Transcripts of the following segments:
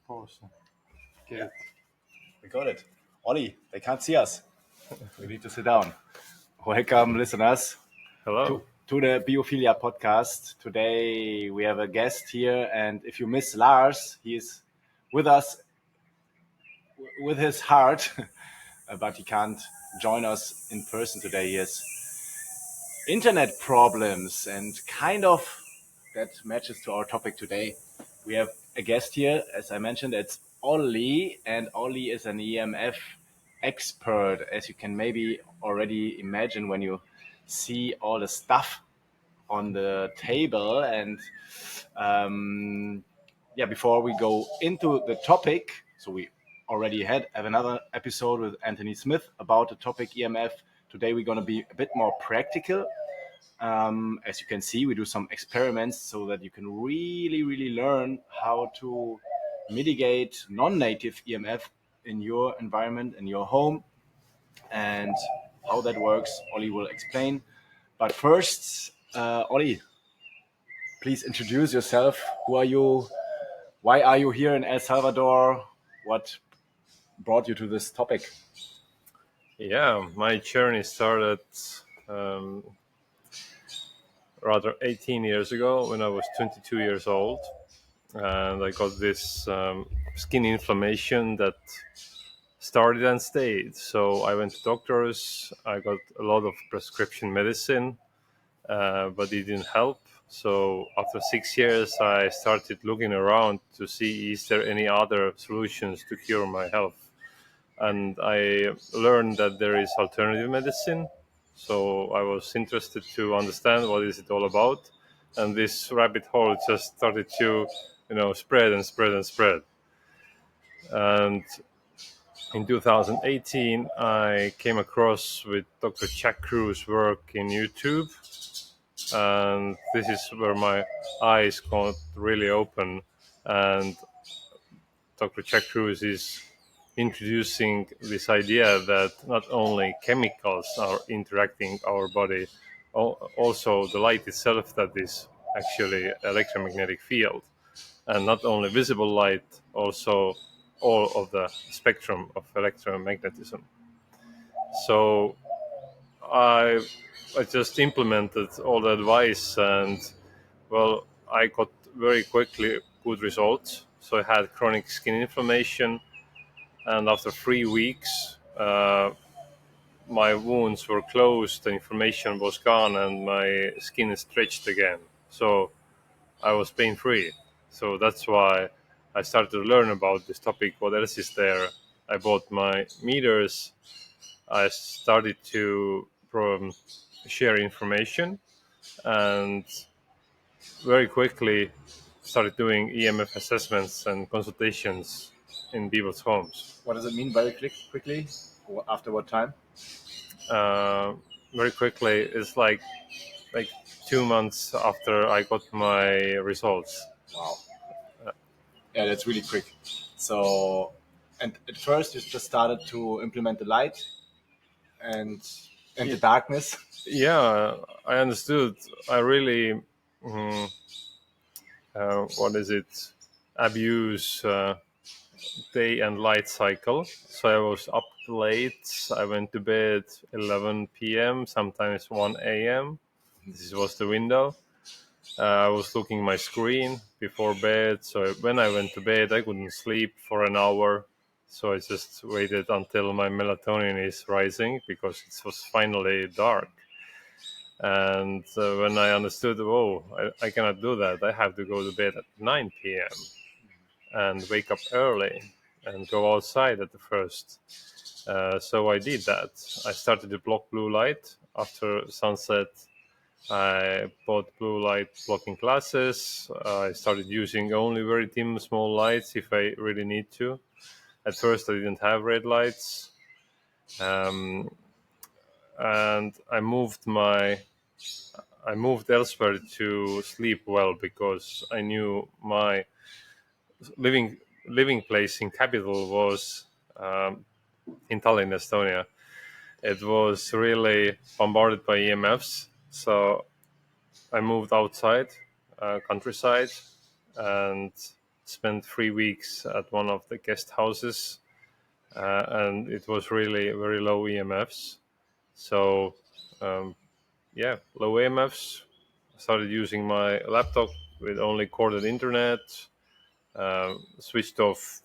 Pause. Okay. Yeah. We got it. Ollie, they can't see us. We need to sit down. Welcome, listeners. Hello. To the Biophilia podcast. Today we have a guest here, and if you miss Lars, he's with us with his heart, but he can't join us in person today. He has internet problems, and kind of that matches to our topic today. We have a guest here, as I mentioned, it's Olle, and Olle is an EMF expert, as you can maybe already imagine when you see all the stuff on the table. And before we go into the topic, so we already have another episode with Anthony Smith about the topic EMF. Today we're going to be a bit more practical. As you can see, we do some experiments so that you can really learn how to mitigate non-native EMF in your environment, in your home, and how that works, Olle will explain. But first, Olle, please introduce yourself. Who are you? Why are you here in El Salvador? What brought you to this topic? Yeah, my journey started rather 18 years ago when I was 22 years old. And I got this skin inflammation that started and stayed. So I went to doctors. I got a lot of prescription medicine, but it didn't help. So after 6 years, I started looking around to see is there any other solutions to cure my health. And I learned that there is alternative medicine. So I was interested to understand what is it all about. And this rabbit hole just started to, spread. And in 2018, I came across with Dr. Jack Crew's work in YouTube. And this is where my eyes got really open. And Dr. Jack Crew is introducing this idea that not only chemicals are interacting our body, also the light itself that is actually electromagnetic field, and not only visible light, also all of the spectrum of electromagnetism. So I just implemented all the advice, and well, I got very quickly good results. So I had chronic skin inflammation, and after 3 weeks, my wounds were closed, the inflammation was gone, and my skin stretched again. So I was pain-free. So that's why I started to learn about this topic. What else is there? I bought my meters. I started to share information, and very quickly started doing EMF assessments and consultations in people's homes. What does it mean very quickly? After what time? Very quickly. It's like 2 months after I got my results. Wow. Yeah, that's really quick. So, and at first you just started to implement the light and the darkness. Yeah, I understood. I really, abuse day and light cycle. So I was up late. I went to bed 11 p.m., sometimes 1 a.m. This was the window. I was looking my screen before bed. So when I went to bed, I couldn't sleep for an hour. So I just waited until my melatonin is rising because it was finally dark. And when I understood, I cannot do that. I have to go to bed at 9 p.m. and wake up early and go outside at the first. So I did that. I started to block blue light after sunset. I bought blue light blocking glasses. I started using only very dim, small lights if I really need to. At first, I didn't have red lights. And I moved elsewhere to sleep well because I knew my living place in capital was in Tallinn, Estonia. It was really bombarded by EMFs. So I moved outside, countryside, and spent 3 weeks at one of the guest houses, and it was really very low EMFs. So low EMFs. I started using my laptop with only corded internet, switched off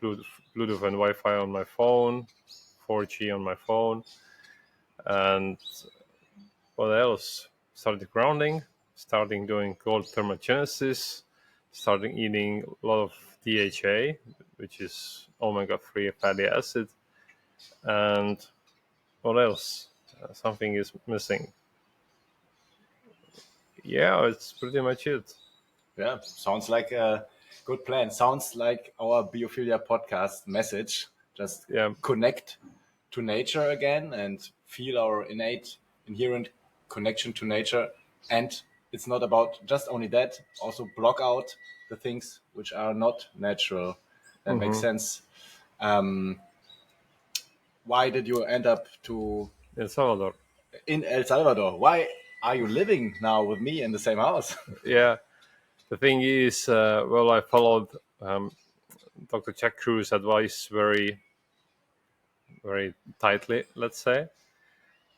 Bluetooth and Wi-Fi on my phone, 4G on my phone, and what else? Started grounding, starting doing cold thermogenesis, starting eating a lot of DHA, which is omega-3 fatty acid, and what else? Something is missing. Yeah, it's pretty much it. Yeah, sounds like a good plan. Sounds like our Biophilia podcast message. Just connect to nature again and feel our innate, inherent connection to nature. And it's not about just only that, also block out the things which are not natural. That makes sense. Why did you end up El Salvador? In El Salvador? Why are you living now with me in the same house? Yeah, the thing is, I followed Dr. Jack Cruz's advice very, very tightly, let's say.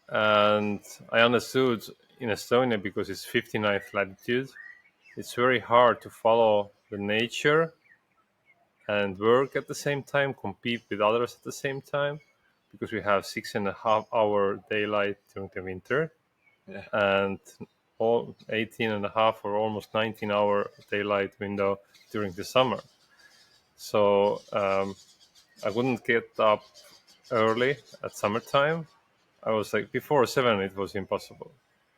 And I understood in Estonia, because it's 59th latitude, it's very hard to follow the nature and work at the same time, compete with others at the same time, because we have 6.5 hour daylight during the winter, and all 18.5 or almost 19-hour daylight window during the summer. So I wouldn't get up early at summertime. I was like, before 7 it was impossible,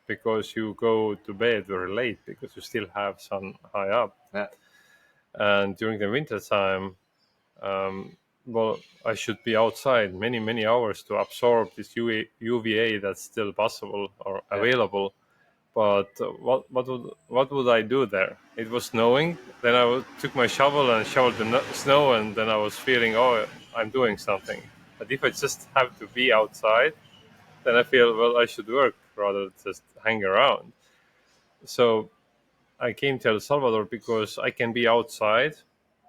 because you go to bed very late because you still have sun high up. Yeah. And during the winter time, I should be outside many hours to absorb this UVA that's still possible or available. But what would I do there? It was snowing. Then I took my shovel and shoveled the snow, and then I was feeling, oh, I'm doing something. But if I just have to be outside, then I feel, well, I should work rather than just hang around. So I came to El Salvador because I can be outside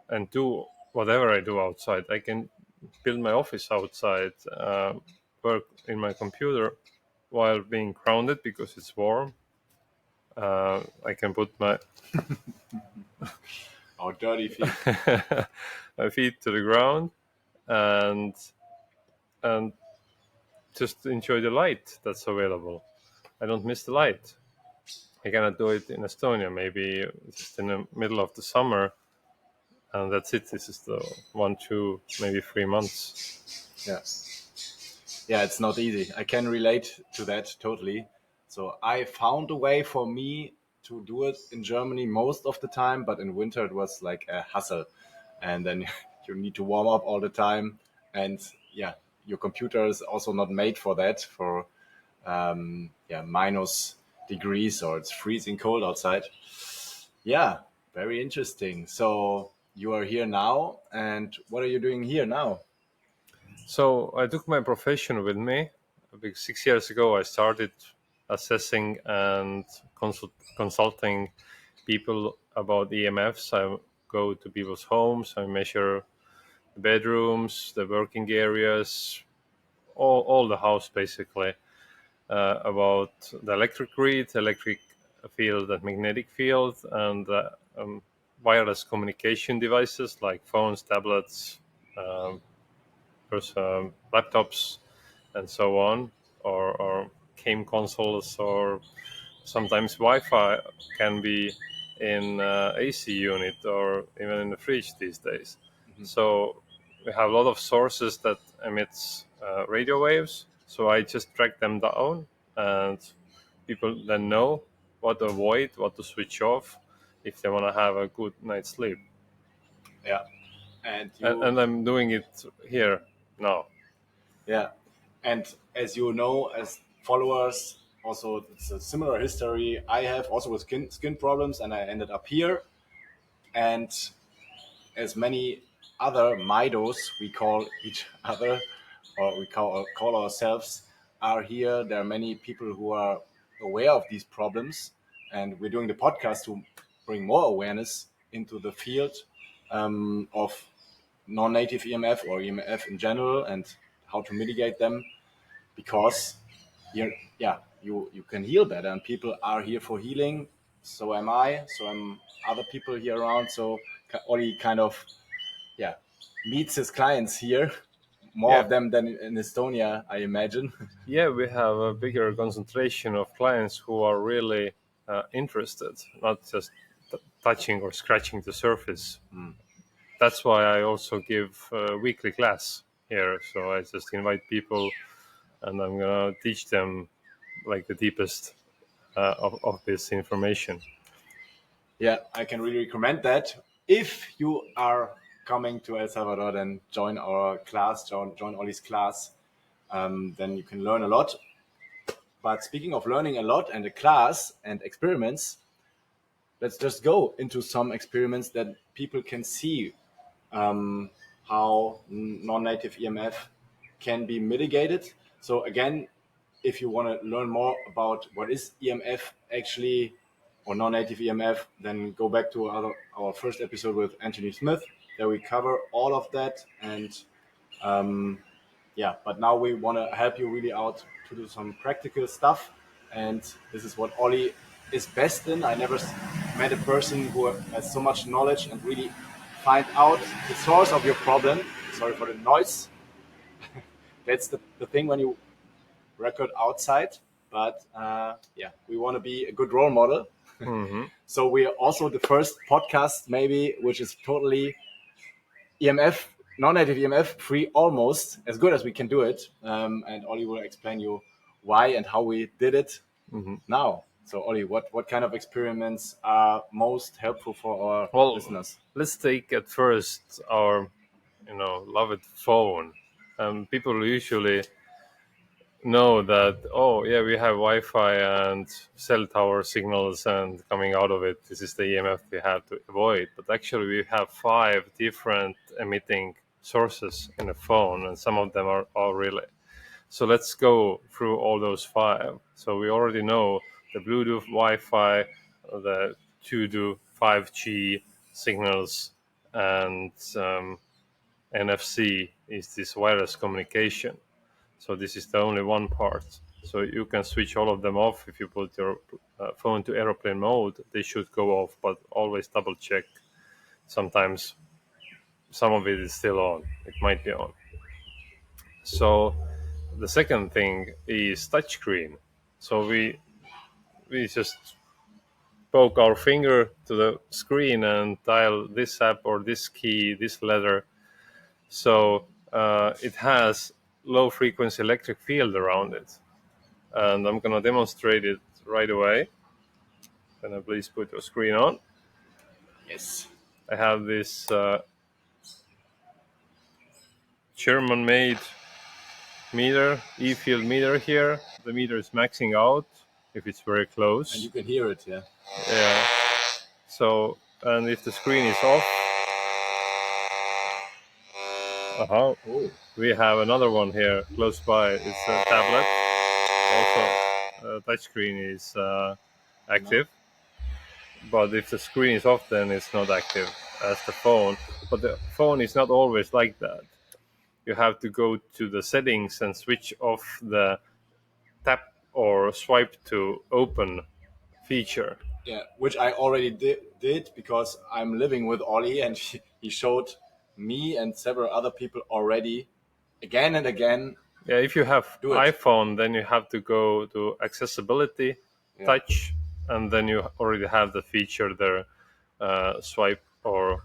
and do whatever I do outside. I can build my office outside, work in my computer while being grounded because it's warm. I can put my Our dirty feet. my feet to the ground and just enjoy the light that's available. I don't miss the light. I cannot do it in Estonia, maybe just in the middle of the summer, and that's it. This is the 1, 2, maybe 3 months. Yeah, it's not easy. I can relate to that totally. So I found a way for me to do it in Germany most of the time, but in winter it was like a hassle. And then you need to warm up all the time. And yeah, your computer is also not made for that, for minus degrees, or it's freezing cold outside. Yeah, very interesting. So you are here now, and what are you doing here now? So I took my profession with me. Because 6 years ago, I started assessing and consulting people about EMFs. I go to people's homes. I measure the bedrooms, the working areas, all the house basically, about the electric grid, electric field and magnetic field, and wireless communication devices like phones, tablets, laptops, and so on, or game consoles, or sometimes Wi-Fi can be in AC unit or even in the fridge these days. So we have a lot of sources that emits radio waves. So I just track them down, and people then know what to avoid, what to switch off if they want to have a good night's sleep. Yeah. And I'm doing it here now. Yeah. And as you know, as followers, also it's a similar history I have also with skin problems, and I ended up here. And as many other Midos, we call each other, or we call ourselves, are here. There are many people who are aware of these problems, and we're doing the podcast to bring more awareness into the field. of non-native EMF or EMF in general and how to mitigate them, because you can heal better, and people are here for healing. So am I. So am other people here around. So Ollie kind of meets his clients here, more Yeah. of them than in Estonia, I imagine. Yeah, we have a bigger concentration of clients who are really interested, not just touching or scratching the surface. That's why I also give a weekly class here. So I just invite people, and I'm gonna teach them like the deepest of this information. Yeah, I can really recommend that. If you are coming to El Salvador, then join our class, join Ollie's class. Then you can learn a lot. But speaking of learning a lot and a class and experiments, let's just go into some experiments that people can see how non-native EMF can be mitigated. So again, if you want to learn more about what is EMF actually, or non-native EMF, then go back to our first episode with Anthony Smith. There we cover all of that. And but now we want to help you really out to do some practical stuff. And this is what Ollie is best in. I never met a person who has so much knowledge and really find out the source of your problem. Sorry for the noise. That's the thing when you record outside. But we want to be a good role model. So we are also the first podcast, maybe, which is totally EMF, non-native EMF free, almost as good as we can do it. And Ollie will explain you why and how we did it now. So Ollie, what kind of experiments are most helpful for our listeners? Let's take at first our, loved phone. People usually know that, oh yeah, we have Wi-Fi and cell tower signals, and coming out of it, this is the EMF we have to avoid. But actually we have 5 different emitting sources in a phone, and some of them are relay. So let's go through all those 5. So we already know the Bluetooth, Wi-Fi, the 2 5G signals, and NFC is this wireless communication. So this is the only one part. So you can switch all of them off. If you put your phone to airplane mode, they should go off, but always double check. Sometimes some of it is still on. It might be on. So the second thing is touchscreen. So we just poke our finger to the screen and dial this app or this key, this letter. So it has low frequency electric field around it. And I'm going to demonstrate it right away. Can I please put your screen on? Yes. I have this German-made meter, E-field meter here. The meter is maxing out if it's very close. And you can hear it, yeah. Yeah. So, and if the screen is off, we have another one here close by. It's a tablet. Also, touchscreen is active. But if the screen is off, then it's not active as the phone. But the phone is not always like that. You have to go to the settings and switch off the tap or swipe to open feature. Yeah, which I already did because I'm living with Ollie, and he showed me and several other people already again and again. Yeah, if you have iPhone, then you have to go to accessibility, touch, and then you already have the feature there, swipe or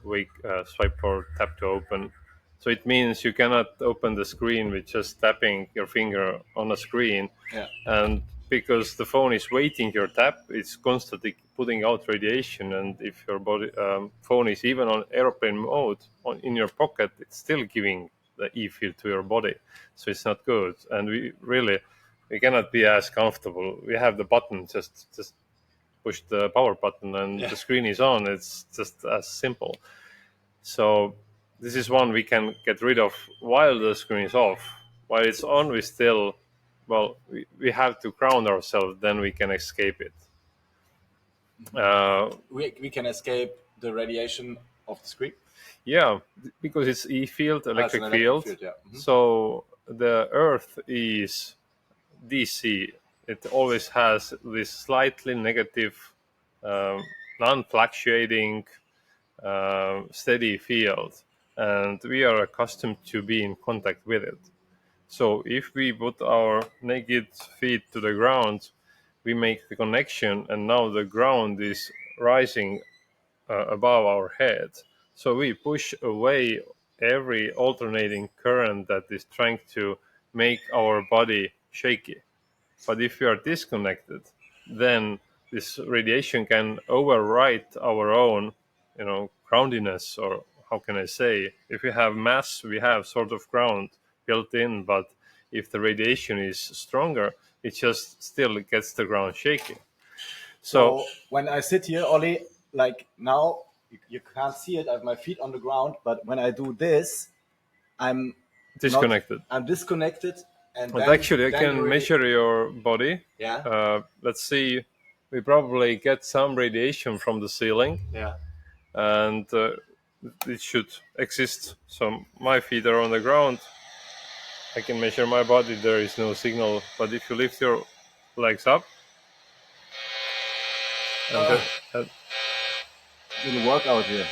swipe or tap to open. So it means you cannot open the screen with just tapping your finger on a screen. Yeah. And because the phone is waiting your tap, it's constantly putting out radiation. And if your phone is even on airplane mode in your pocket, it's still giving the E-field to your body. So it's not good. And we cannot be as comfortable. We have the button, just push the power button and the screen is on. It's just as simple. So this is one we can get rid of while the screen is off. While it's on, we still, we have to ground ourselves, then we can escape it. We can escape the radiation of the screen? Yeah, because it's E field, electric field. Yeah. So the Earth is DC. It always has this slightly negative, um, non-fluctuating, steady field, and we are accustomed to be in contact with it. So if we put our naked feet to the ground, we make the connection, and now the ground is rising above our head. So we push away every alternating current that is trying to make our body shaky. But if we are disconnected, then this radiation can overwrite our own, groundiness, or how can I say? If we have mass, we have sort of ground built in, but if the radiation is stronger, it just still gets the ground shaky. So when I sit here, Ollie, like now, you can't see it. I have my feet on the ground, but when I do this, I'm disconnected. I'm disconnected. And But then, actually, I can measure your body. Yeah. Let's see. We probably get some radiation from the ceiling. Yeah. And it should exist. So my feet are on the ground. I can measure my body. There is no signal. But if you lift your legs up, and Little workout here.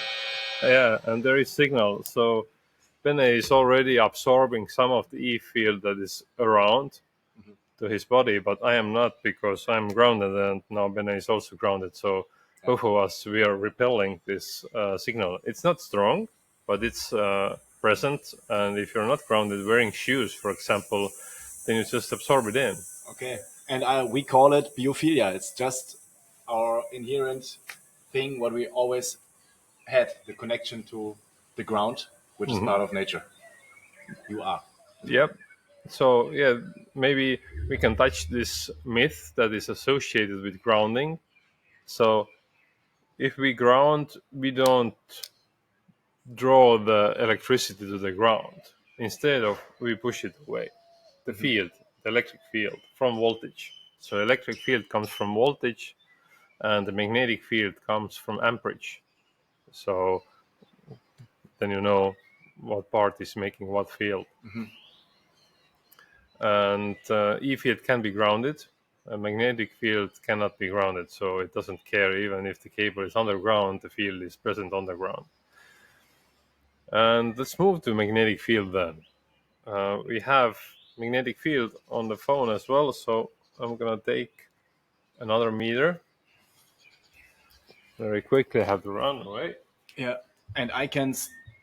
yeah, and there is signal. So Bene is already absorbing some of the E field that is around to his body, but I am not, because I'm grounded, and now Bene is also grounded. So both of us, we are repelling this signal. It's not strong, but it's present. And if you're not grounded, wearing shoes, for example, then you just absorb it in. Okay. And we call it biophilia. It's just our inherent thing, what we always had, the connection to the ground, which is part of nature. You are. Yep. So, yeah, maybe we can touch this myth that is associated with grounding. So, if we ground, we don't draw the electricity to the ground. Instead of, we push it away. The field, the electric field, from voltage. So, electric field comes from voltage, and the magnetic field comes from amperage. So, then you know what part is making what field. And E field can be grounded. A magnetic field cannot be grounded, so it doesn't care even if the cable is underground, the field is present on the ground. And let's move to magnetic field then. We have magnetic field on the phone as well, so I'm gonna take another meter. Very quickly, I have to run away. Yeah. And I can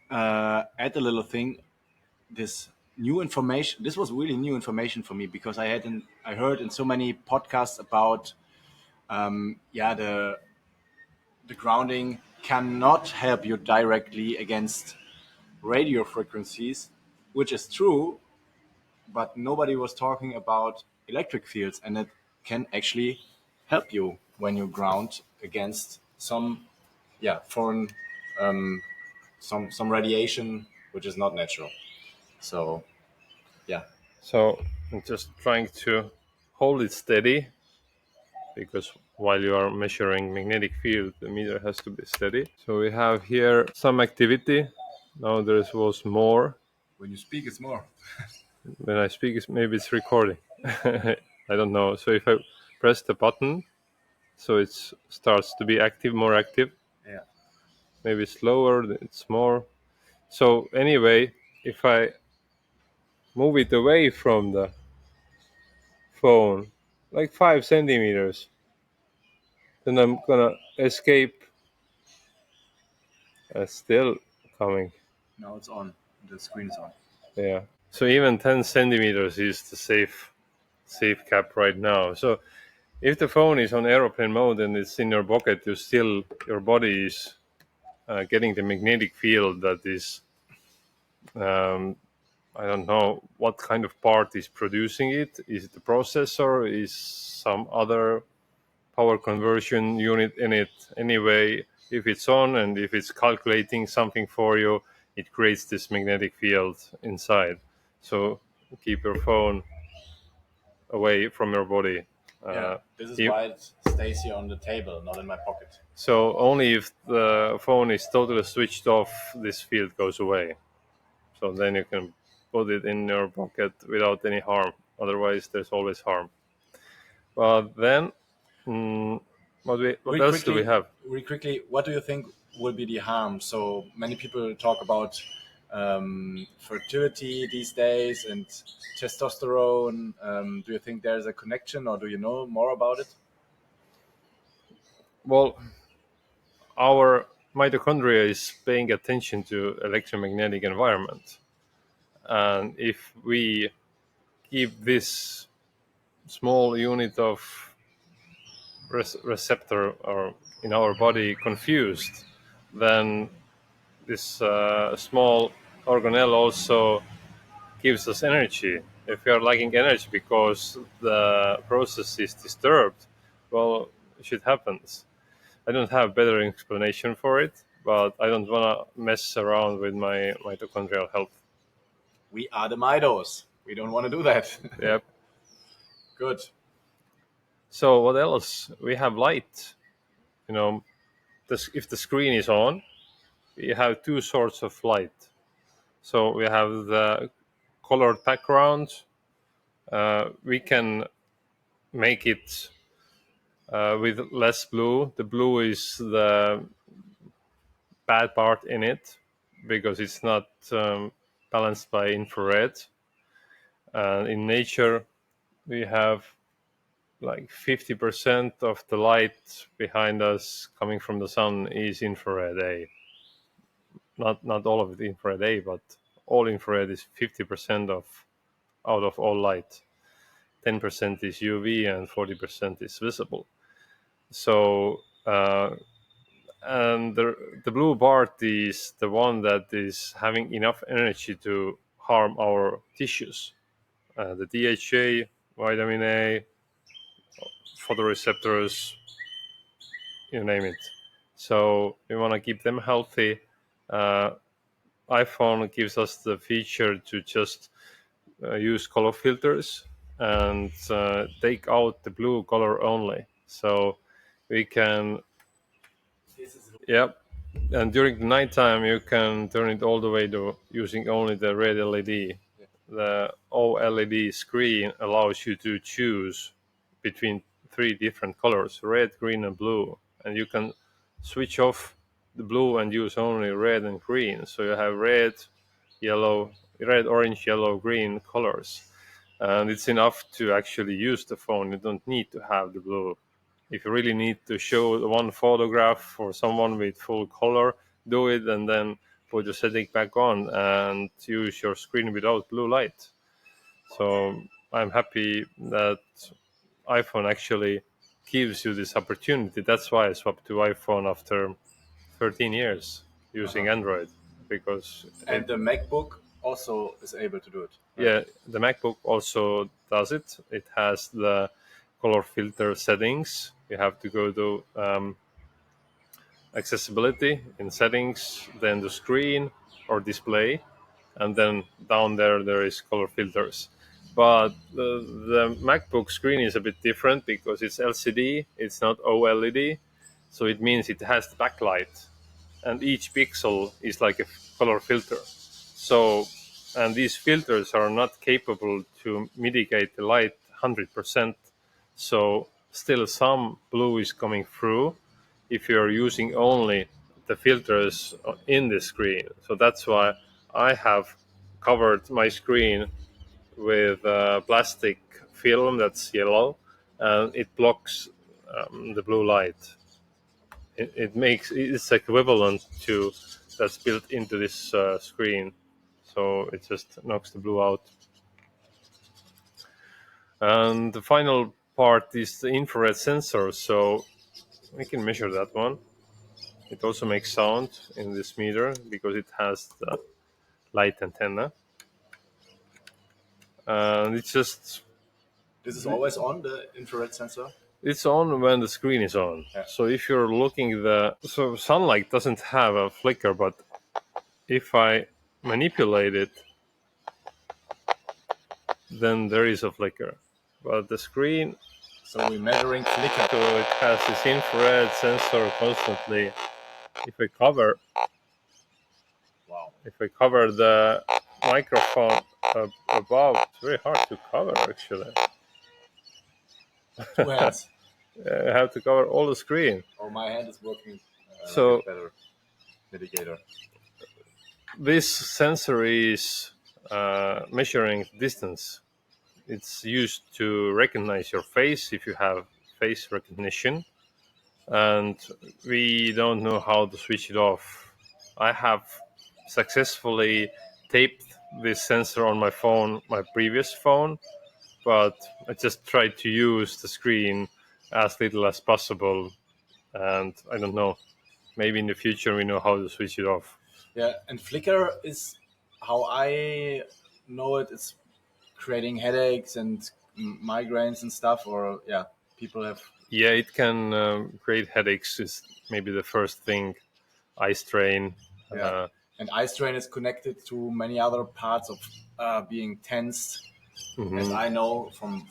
add a little thing. This new information. This was really new information for me, because I heard in so many podcasts about the grounding cannot help you directly against radio frequencies, which is true, but nobody was talking about electric fields, and it can actually help you when you ground against some foreign some radiation which is not natural. So So I'm just trying to hold it steady, because while you are measuring magnetic field, the meter has to be steady. So we have here some activity. Now there was more. when you speak, it's more. When I speak, maybe it's recording. I don't know. So if I press the button, so it starts to be active, more active. Yeah. Maybe slower, it's more. So anyway, if I move it away from the phone, like 5 centimeters, then I'm gonna escape. Still coming. Now it's on. The screen is on. Yeah. So even 10 centimeters is the safe cap right now. So if the phone is on airplane mode and it's in your pocket, your body is getting the magnetic field that is, I don't know what kind of part is producing it. Is it the processor? Is some other power conversion unit in it? Anyway, if it's on and if it's calculating something for you, it creates this magnetic field inside. So keep your phone away from your body. This is why it stays here on the table, not in my pocket. So only if the phone is totally switched off, this field goes away. So then you can put it in your pocket without any harm. Otherwise, there's always harm. But then, what else do we have? Really quickly, what do you think will be the harm? So many people talk about fertility these days and testosterone. Do you think there's a connection, or do you know more about it? Well, our mitochondria is paying attention to electromagnetic environment. And if we keep this small unit of receptor or in our body confused, then this small organelle also gives us energy. If we are lacking energy because the process is disturbed, well, shit happens. I don't have better explanation for it, but I don't want to mess around with my mitochondrial health. We are the mitos. We don't want to do that. Yep. Good. So what else? We have light. You know, if the screen is on, we have two sorts of light. So we have the colored background. We can make it with less blue. The blue is the bad part in it because it's not balanced by infrared. In nature, we have like 50% of the light behind us coming from the sun is infrared A. Not all of it infrared A, but all infrared is 50% out of all light. 10% is UV and 40% is visible. So, and the blue part is the one that is having enough energy to harm our tissues. The DHA, vitamin A, photoreceptors, you name it. So we want to keep them healthy. iPhone gives us the feature to just use color filters and take out the blue color only. So we can, and during the nighttime you can turn it all the way to using only the red LED. The OLED screen allows you to choose between 3 different colors, red, green and blue, and you can switch off the blue and use only red and green. So you have red, orange, yellow, green colors, and it's enough to actually use the phone. You don't need to have the blue. If you really need to show one photograph for someone with full color, do it and then put your setting back on and use your screen without blue light. So I'm happy that iPhone actually gives you this opportunity. That's why I swapped to iPhone after 13 years using Android, because the MacBook also is able to do it. Right? Yeah, the MacBook also does it. It has the color filter settings. You have to go to accessibility in settings, then the screen or display, and then down there is color filters. But the MacBook screen is a bit different because it's LCD, it's not OLED, so it means it has the backlight, and each pixel is like a color filter. So, and these filters are not capable to mitigate the light 100%, so still some blue is coming through if you're using only the filters in the screen. So that's why I have covered my screen with plastic film that's yellow, and it blocks the blue light. It's equivalent to that's built into this screen, so it just knocks the blue out. And the final part is the infrared sensor, so we can measure that one. It also makes sound in this meter because it has the light antenna. And it's just... This is always on, the infrared sensor? It's on when the screen is on. Yeah. So if you're looking so sunlight doesn't have a flicker, but if I manipulate it, then there is a flicker. But the screen So we're measuring flicker. So it has this infrared sensor constantly. If I cover the microphone above, it's very hard to cover actually. 2 hands. I have to cover all the screen. Oh, my hand is working So like a better mitigator. This sensor is measuring distance. It's used to recognize your face if you have face recognition, and we don't know how to switch it off. I have successfully taped this sensor on my phone, my previous phone, but I just tried to use the screen as little as possible, and I don't know. Maybe in the future we know how to switch it off. Yeah, and flicker is how I know it. It's creating headaches and migraines and stuff, or people have. Yeah, it can create headaches. Is maybe the first thing. Eye strain. Yeah, and eye strain is connected to many other parts of being tensed, as I know from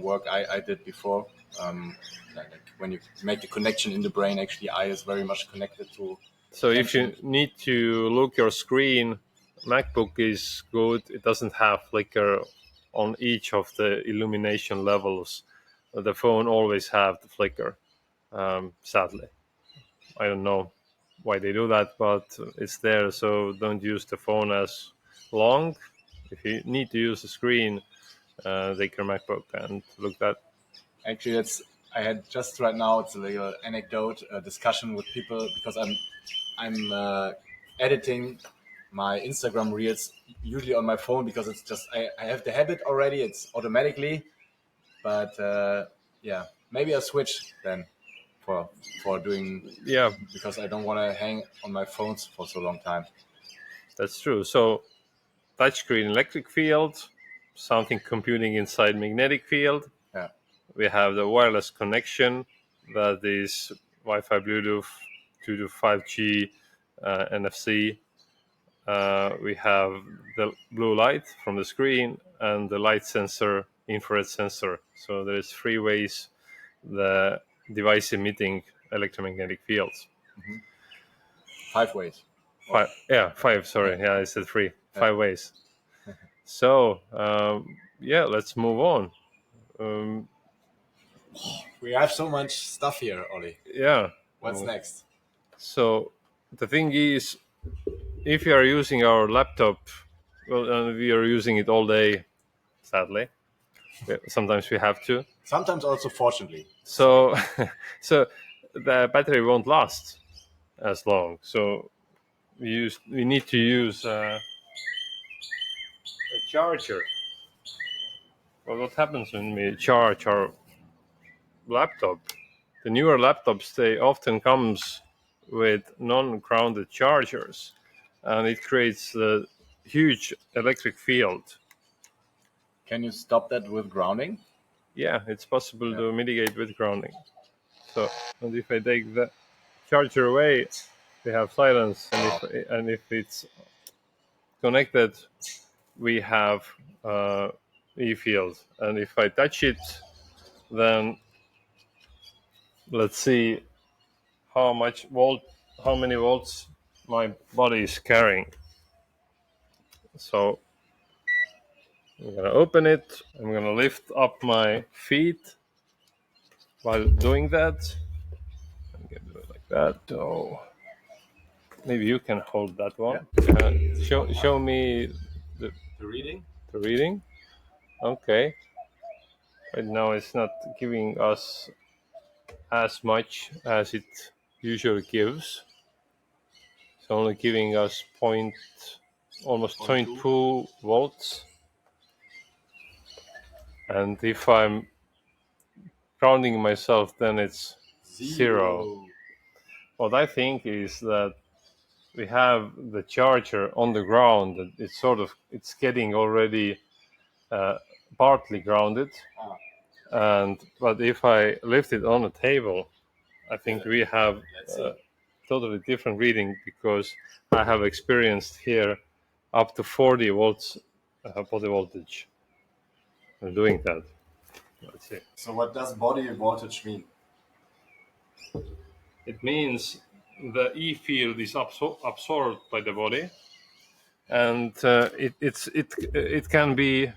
work I did before. Like when you make the connection in the brain, actually, eye is very much connected to. So if you need to look your screen, MacBook is good. It doesn't have flicker on each of the illumination levels. The phone always have the flicker. Sadly, I don't know why they do that, but it's there. So don't use the phone as long. If you need to use the screen, take your MacBook and look that. Actually, I had just right now. It's a little anecdote, a discussion with people because I'm editing my Instagram reels usually on my phone because it's just I have the habit already. It's automatically, but maybe I'll switch then for doing because I don't want to hang on my phones for so long time. That's true. So touchscreen electric field, something computing inside magnetic field. Yeah. We have the wireless connection that is Wi-Fi, Bluetooth, 2 to 5G, NFC. We have the blue light from the screen and the light sensor, infrared sensor. So there's 3 ways the device emitting electromagnetic fields. 5 ways. 5. Sorry, I said 3. 5 ways. So let's move on. We have so much stuff here, Ollie. Yeah. What's next? So the thing is, if you are using our laptop, we are using it all day, sadly. Sometimes we have to. Sometimes also, fortunately. So, so the battery won't last as long. So we need to use a charger. Well, what happens when we charge our laptop? The newer laptops, they often comes with non-grounded chargers, and it creates a huge electric field. Can you stop that with grounding? Yeah, it's possible to mitigate with grounding. So, and if I take the charger away, we have silence, and if it's connected, we have E field. And if I touch it, then let's see how many volts my body is carrying. So I'm gonna open it. I'm gonna lift up my feet while doing that. I'm gonna do it like that. So maybe you can hold that one. Yeah. Show me the reading. The reading. Okay. Right now it's not giving us as much as it usually gives. It's only giving us almost 0.2 volts. And if I'm grounding myself, then it's 0. What I think is that we have the charger on the ground. It's getting already partly grounded. But if I lift it on a table, I think we have totally different reading, because I have experienced here up to 40 volts body voltage doing that. Let's see. So what does body voltage mean? It means the E field is absorbed by the body, and it can be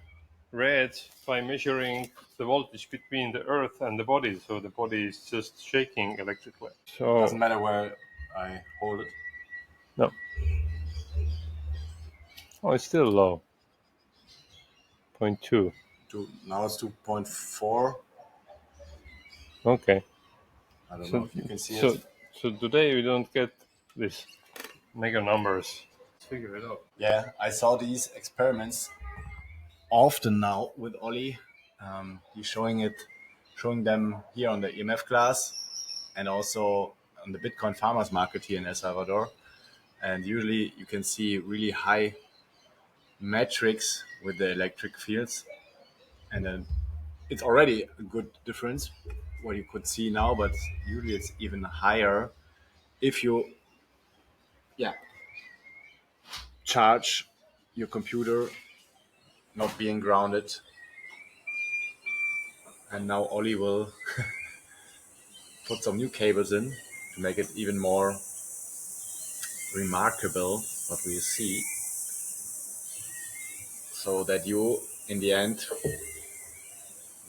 read by measuring the voltage between the earth and the body. So the body is just shaking electrically. So Doesn't matter where I hold it. no. Oh, it's still low. 0.2. Now it's 2.4. Okay. I don't So know if you can see so it. so today we don't get this mega numbers. Let's figure it out. Yeah, I saw these experiments often now with Ollie. He's showing them here on the EMF class and also on the Bitcoin farmers market here in El Salvador. And usually you can see really high metrics with the electric fields. And then it's already a good difference what you could see now, but usually it's even higher if you charge your computer not being grounded. And now Ollie will put some new cables in to make it even more remarkable what we see, so that you in the end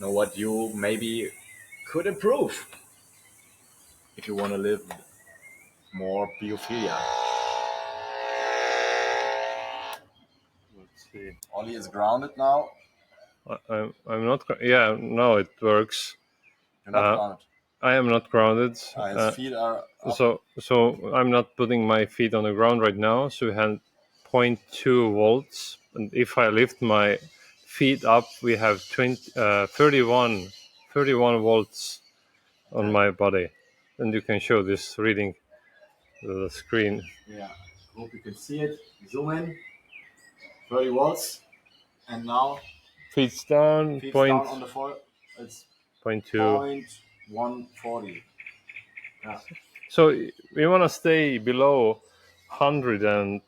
know what you maybe could improve if you want to live more biophilia. Let's see. Ollie is grounded now. I'm not. Yeah, no, it works. You're not grounded. I am not grounded. His feet are up. So I'm not putting my feet on the ground right now. So we have 0.2 volts, and if I lift my feet up, we have 31 volts on my body, and you can show this reading the screen. Yeah, I hope you can see it. Zoom in. 30 volts, and now Feet down. down on the floor. It's 0.2. 0.140. Yeah. So we want to stay below 100 and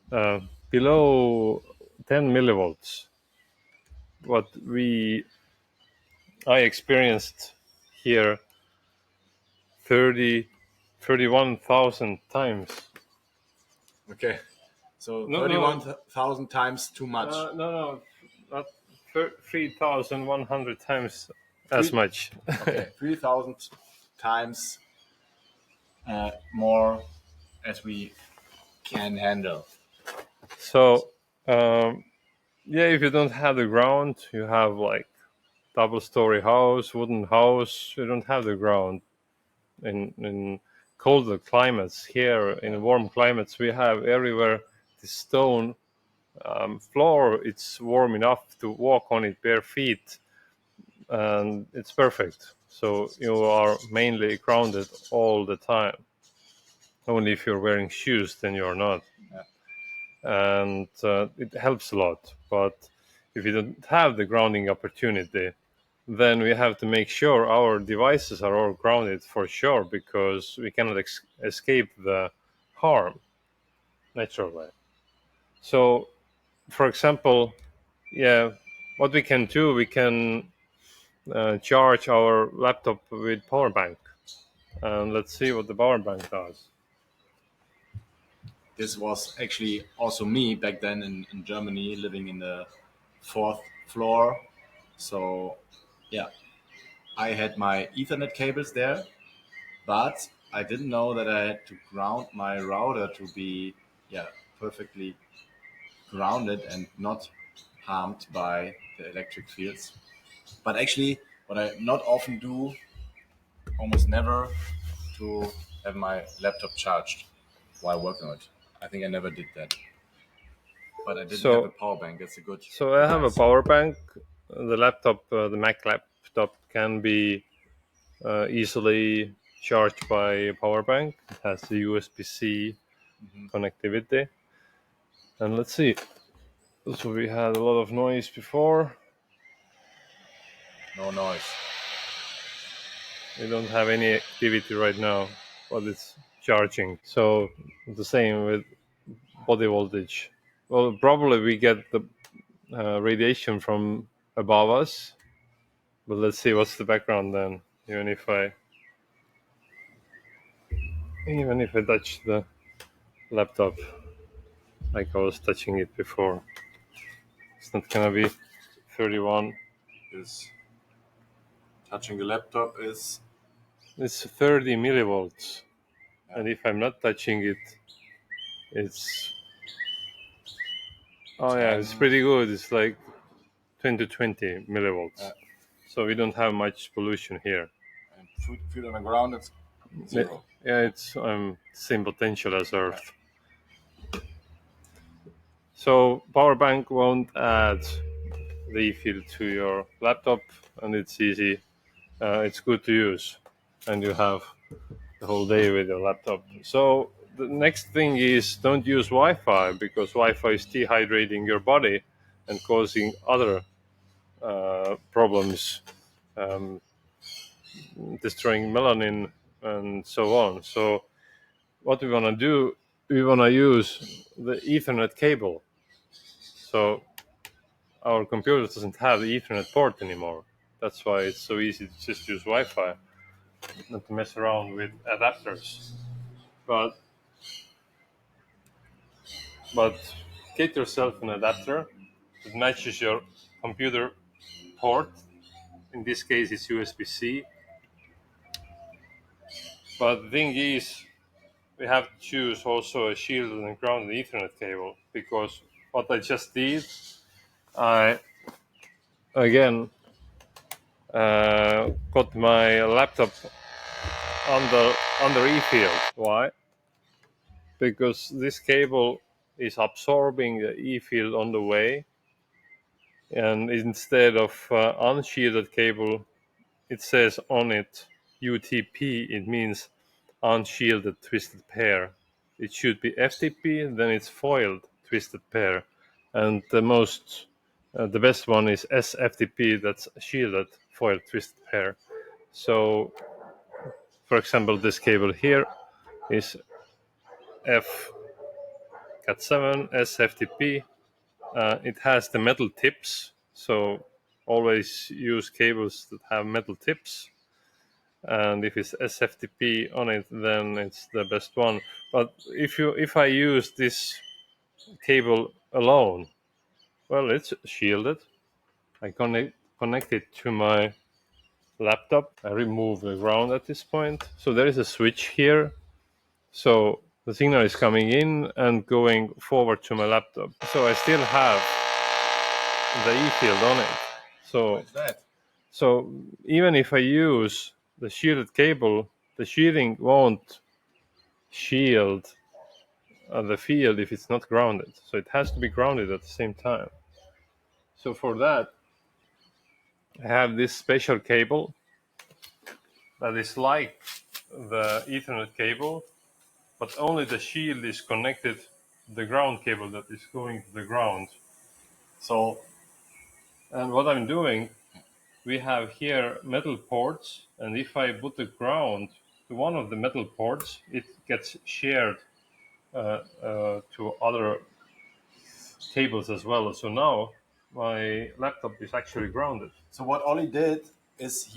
below 10 millivolts. What I experienced here 31,000 times. Okay. So 31,000 times too much. No, not 3,100 times as much. Okay, 3,000 times more as we can handle. So, yeah, if you don't have the ground, you have like double-story house, wooden house. You don't have the ground. In colder climates, here in warm climates, we have everywhere the stone floor. It's warm enough to walk on it bare feet, and it's perfect. So you are mainly grounded all the time. Only if you're wearing shoes, then you're not. Yeah. And it helps a lot. But if you don't have the grounding opportunity, then we have to make sure our devices are all grounded for sure, because we cannot escape the harm naturally. So, for example, yeah, what we can do, we can charge our laptop with power bank, and let's see what the power bank does. This was actually also me back then in Germany, living in the 4th floor. So, yeah, I had my Ethernet cables there, but I didn't know that I had to ground my router to be perfectly grounded and not harmed by the electric fields. But actually, what I not often do, almost never, to have my laptop charged while working on it. I think I never did that. But I didn't have a power bank. That's a good. So I have a power bank. The laptop, the Mac laptop, can be easily charged by a power bank. It has the USB-C connectivity. And let's see. So we had a lot of noise before. No noise. We don't have any activity right now, but it's charging. So the same with body voltage. Well, probably we get the radiation from above us, But let's see what's the background then. Even if I touch the laptop like I was touching it before, it's not gonna be 31. Is touching the laptop is It's 30 millivolts, and if I'm not touching it, it's it's pretty good. It's like 10 to 20 millivolts. So we don't have much pollution here. And feet on the ground, it's 0. Yeah, it's same potential as Earth. So power bank won't add the E-field to your laptop, and it's easy. It's good to use, and you have the whole day with your laptop. So the next thing is don't use Wi-Fi, because Wi-Fi is dehydrating your body and causing other problems, destroying melanin and so on. So what we want to do, we want to use the Ethernet cable. So our computer doesn't have the Ethernet port anymore. That's why it's so easy to just use Wi-Fi, not to mess around with adapters. But get yourself an adapter that matches your computer port. In this case, it's USB-C. But the thing is, we have to choose also a shielded and grounded Ethernet cable, because what I just did, I again got my laptop under E-field. Why? Because this cable is absorbing the E-field on the way, and instead of unshielded cable, it says on it UTP. It means unshielded twisted pair. It should be FTP, then it's foiled twisted pair, and the best one is SFTP, that's shielded foiled twisted pair. So, for example, this cable here is FCAT7 SFTP. It has the metal tips, so always use cables that have metal tips. And if it's SFTP on it, then it's the best one. But if I use this cable alone, well, it's shielded. I connect it to my laptop. I remove the ground at this point. So there is a switch here. So the signal is coming in and going forward to my laptop. So I still have the E-field on it. So even if I use the shielded cable, the shielding won't shield the field if it's not grounded. So it has to be grounded at the same time. So for that, I have this special cable that is like the Ethernet cable, but only the shield is connected to the ground cable that is going to the ground. So, and what I'm doing, we have here metal ports, and if I put the ground to one of the metal ports, it gets shared to other cables as well. So now my laptop is actually grounded. So what Ollie did is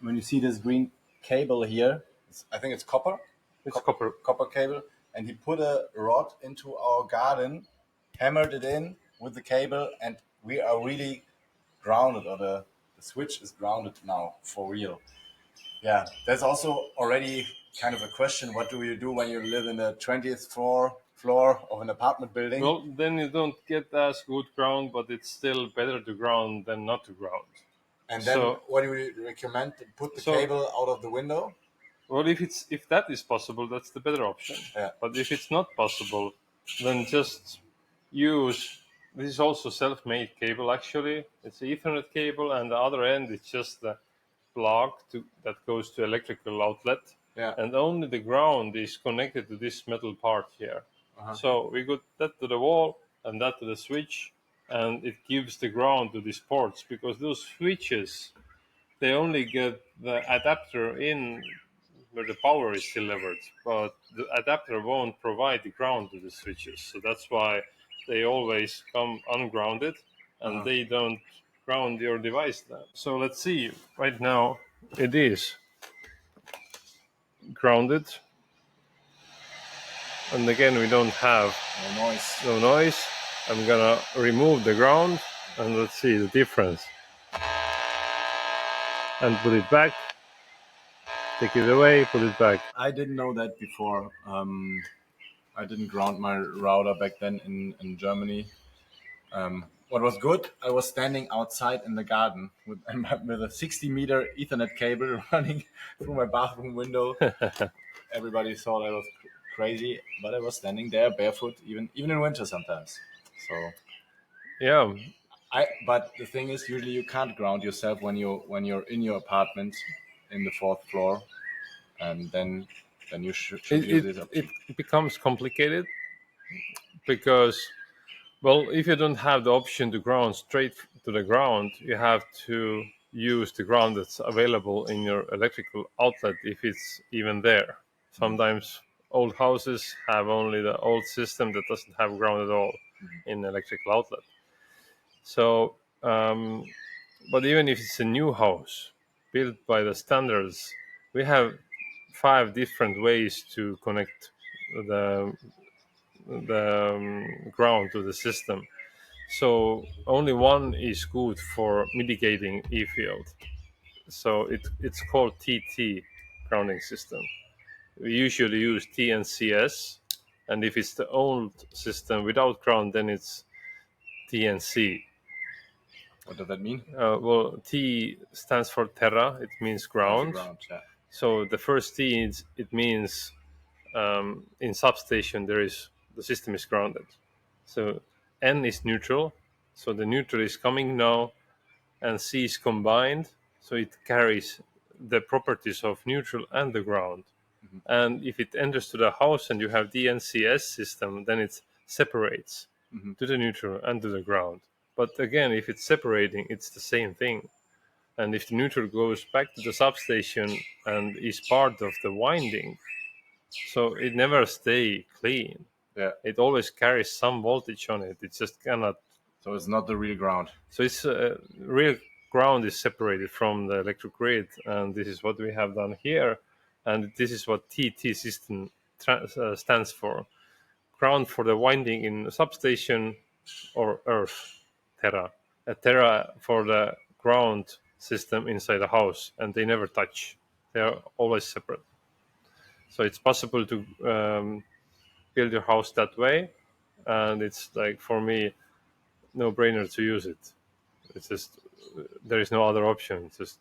when you see this green cable here, I think it's copper. It's copper cable, and he put a rod into our garden, hammered it in with the cable, and we are really grounded, or the switch is grounded now for real. Yeah, there's also already kind of a question: what do you do when you live in the 20th floor of an apartment building? Well, then you don't get as good ground, but it's still better to ground than not to ground. And then what do you recommend? To put the cable out of the window? Well, if that is possible, that's the better option. Yeah. But if it's not possible, then just use. This is also self-made cable. Actually, it's an Ethernet cable, and the other end is just the plug that goes to electrical outlet. Yeah. And only the ground is connected to this metal part here. So we got that to the wall and that to the switch, and it gives the ground to these ports, because those switches, they only get the adapter in where the power is delivered, but the adapter won't provide the ground to the switches. So that's why they always come ungrounded, and they don't ground your device then. So let's see. Right now it is grounded, and again we don't have no noise. I'm gonna remove the ground and let's see the difference, and put it back, take it away, put it back. I didn't know that before. I didn't ground my router back then in Germany. What was good, I was standing outside in the garden with a 60-meter Ethernet cable running through my bathroom window. Everybody thought I was crazy, but I was standing there barefoot, even in winter sometimes. So Yeah, but the thing is, usually you can't ground yourself when you're in your apartment in the fourth floor, and then you should use this option. it becomes complicated because, well, if you don't have the option to ground straight to the ground, you have to use the ground that's available in your electrical outlet if it's even there. Sometimes old houses have only the old system that doesn't have ground at all in the electrical outlet. So, but even if it's a new house built by the standards, we have 5 different ways to connect the ground to the system. So only one is good for mitigating E field. So it's called TT grounding system. We usually use TNCS, and if it's the old system without ground, then it's TNC. What does that mean? Well, T stands for terra. It means ground. Yeah. So the first T it means in substation the system is grounded. So N is neutral. So the neutral is coming now, and C is combined. So it carries the properties of neutral and the ground. Mm-hmm. And if it enters to the house and you have DNCS system, then it separates to the neutral and to the ground. But again, if it's separating, it's the same thing. And if the neutral goes back to the substation and is part of the winding, so it never stay clean. Yeah. It always carries some voltage on it. It just cannot. So it's not the real ground. So it's real ground is separated from the electric grid, and this is what we have done here. And this is what TT system stands for. Ground for the winding in substation or earth, terra. A terra for the ground system inside the house, and they never touch. They are always separate. So it's possible to build your house that way, and it's like, for me, no-brainer to use it. It's just there is no other option. Just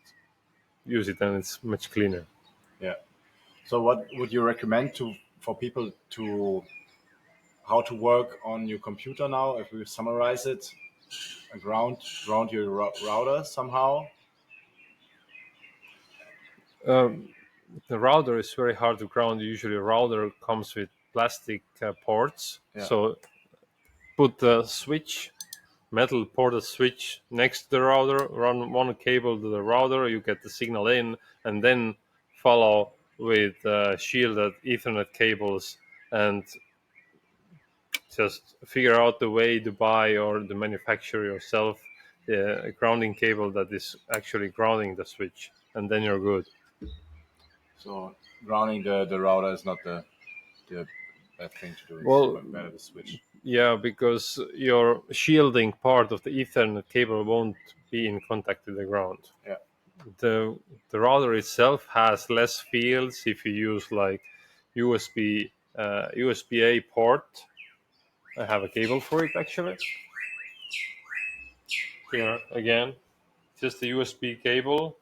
use it, and it's much cleaner. Yeah. So what would you recommend for people to how to work on your computer now? If we summarize it, ground your router somehow. The router is very hard to ground. Usually a router comes with plastic ports. Yeah. So put the switch, metal ported switch next to the router, run one cable to the router, you get the signal in, and then follow with shielded Ethernet cables, and just figure out the way to buy or to manufacture yourself the grounding cable that is actually grounding the switch, and then you're good. So grounding the router is not the bad thing to do. It's well, better to switch. Yeah, because your shielding part of the Ethernet cable won't be in contact with the ground. Yeah. The router itself has less fields if you use like USB-A port. I have a cable for it actually. Here again, just a USB cable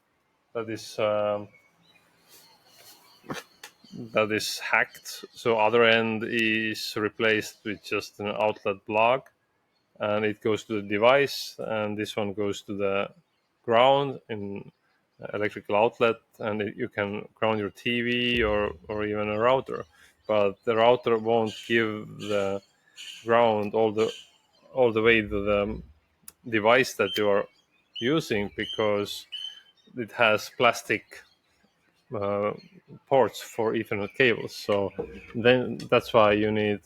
that is hacked. So other end is replaced with just an outlet block, and it goes to the device, and this one goes to the ground in electrical outlet, and you can ground your TV or even a router. But the router won't give the ground all the way to the device that you are using, because it has plastic ports for Ethernet cables. So then that's why you need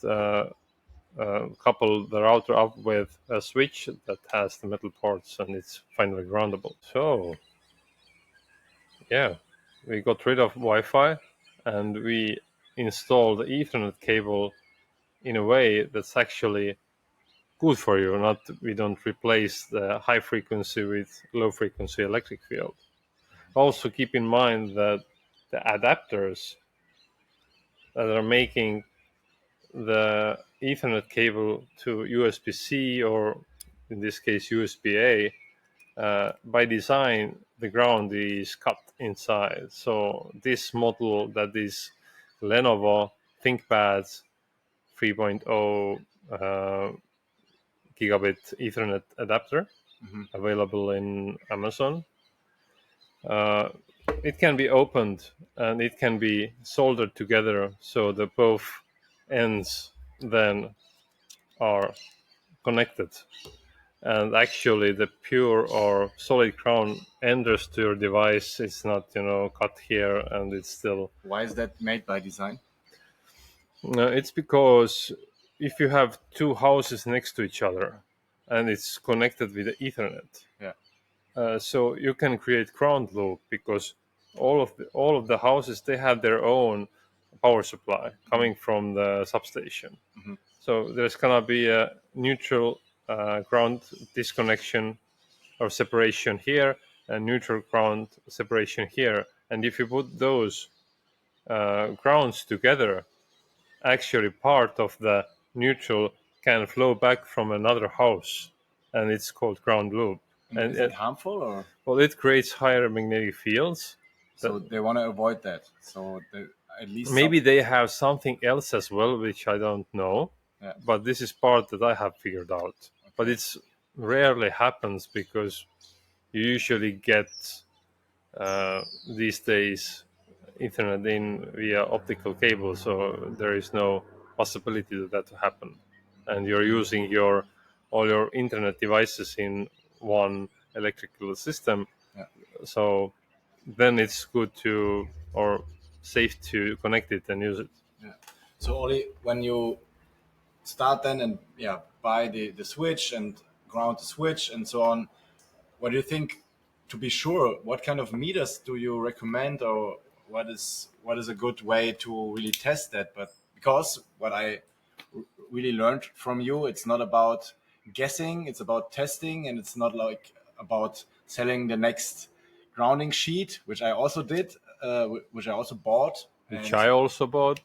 couple the router up with a switch that has the metal ports, and it's finally groundable. So yeah, we got rid of Wi-Fi and we installed the Ethernet cable in a way that's actually good for you. Not we don't replace the high frequency with low frequency electric field. Also keep in mind that the adapters that are making the Ethernet cable to USB-C, or in this case USB-A, by design the ground is cut inside. So this model, that is Lenovo ThinkPads 3.0 gigabit Ethernet adapter, available in Amazon. It can be opened and it can be soldered together so the both ends then are connected. And actually, the pure or solid crown enters to your device. It's not, cut here, and it's still. Why is that made by design? It's because if you have two houses next to each other, and it's connected with the Ethernet, so you can create ground loop, because all of the houses, they have their own power supply coming from the substation. So there's gonna be a neutral ground disconnection or separation here, and neutral ground separation here. And if you put those grounds together, actually part of the neutral can flow back from another house, and it's called ground loop. And is it harmful, or? Well, it creates higher magnetic fields. So they want to avoid that. So at least maybe they have something else as well, which I don't know. Yeah. But this is part that I have figured out. Okay. But it's rarely happens, because you usually get these days Ethernet in via optical cable, so there is no possibility of that to happen. And you're using all your internet devices in one electrical system. Yeah. So then it's good to, or safe to, connect it and use it. Yeah. So Ollie, when you start then and buy the switch and ground the switch and so on, what do you think, to be sure, what kind of meters do you recommend, or what is a good way to really test that? But because what I really learned from you, it's not about guessing, it's about testing, and it's not like about selling the next grounding sheet, which I also did, which I also bought. Which I also bought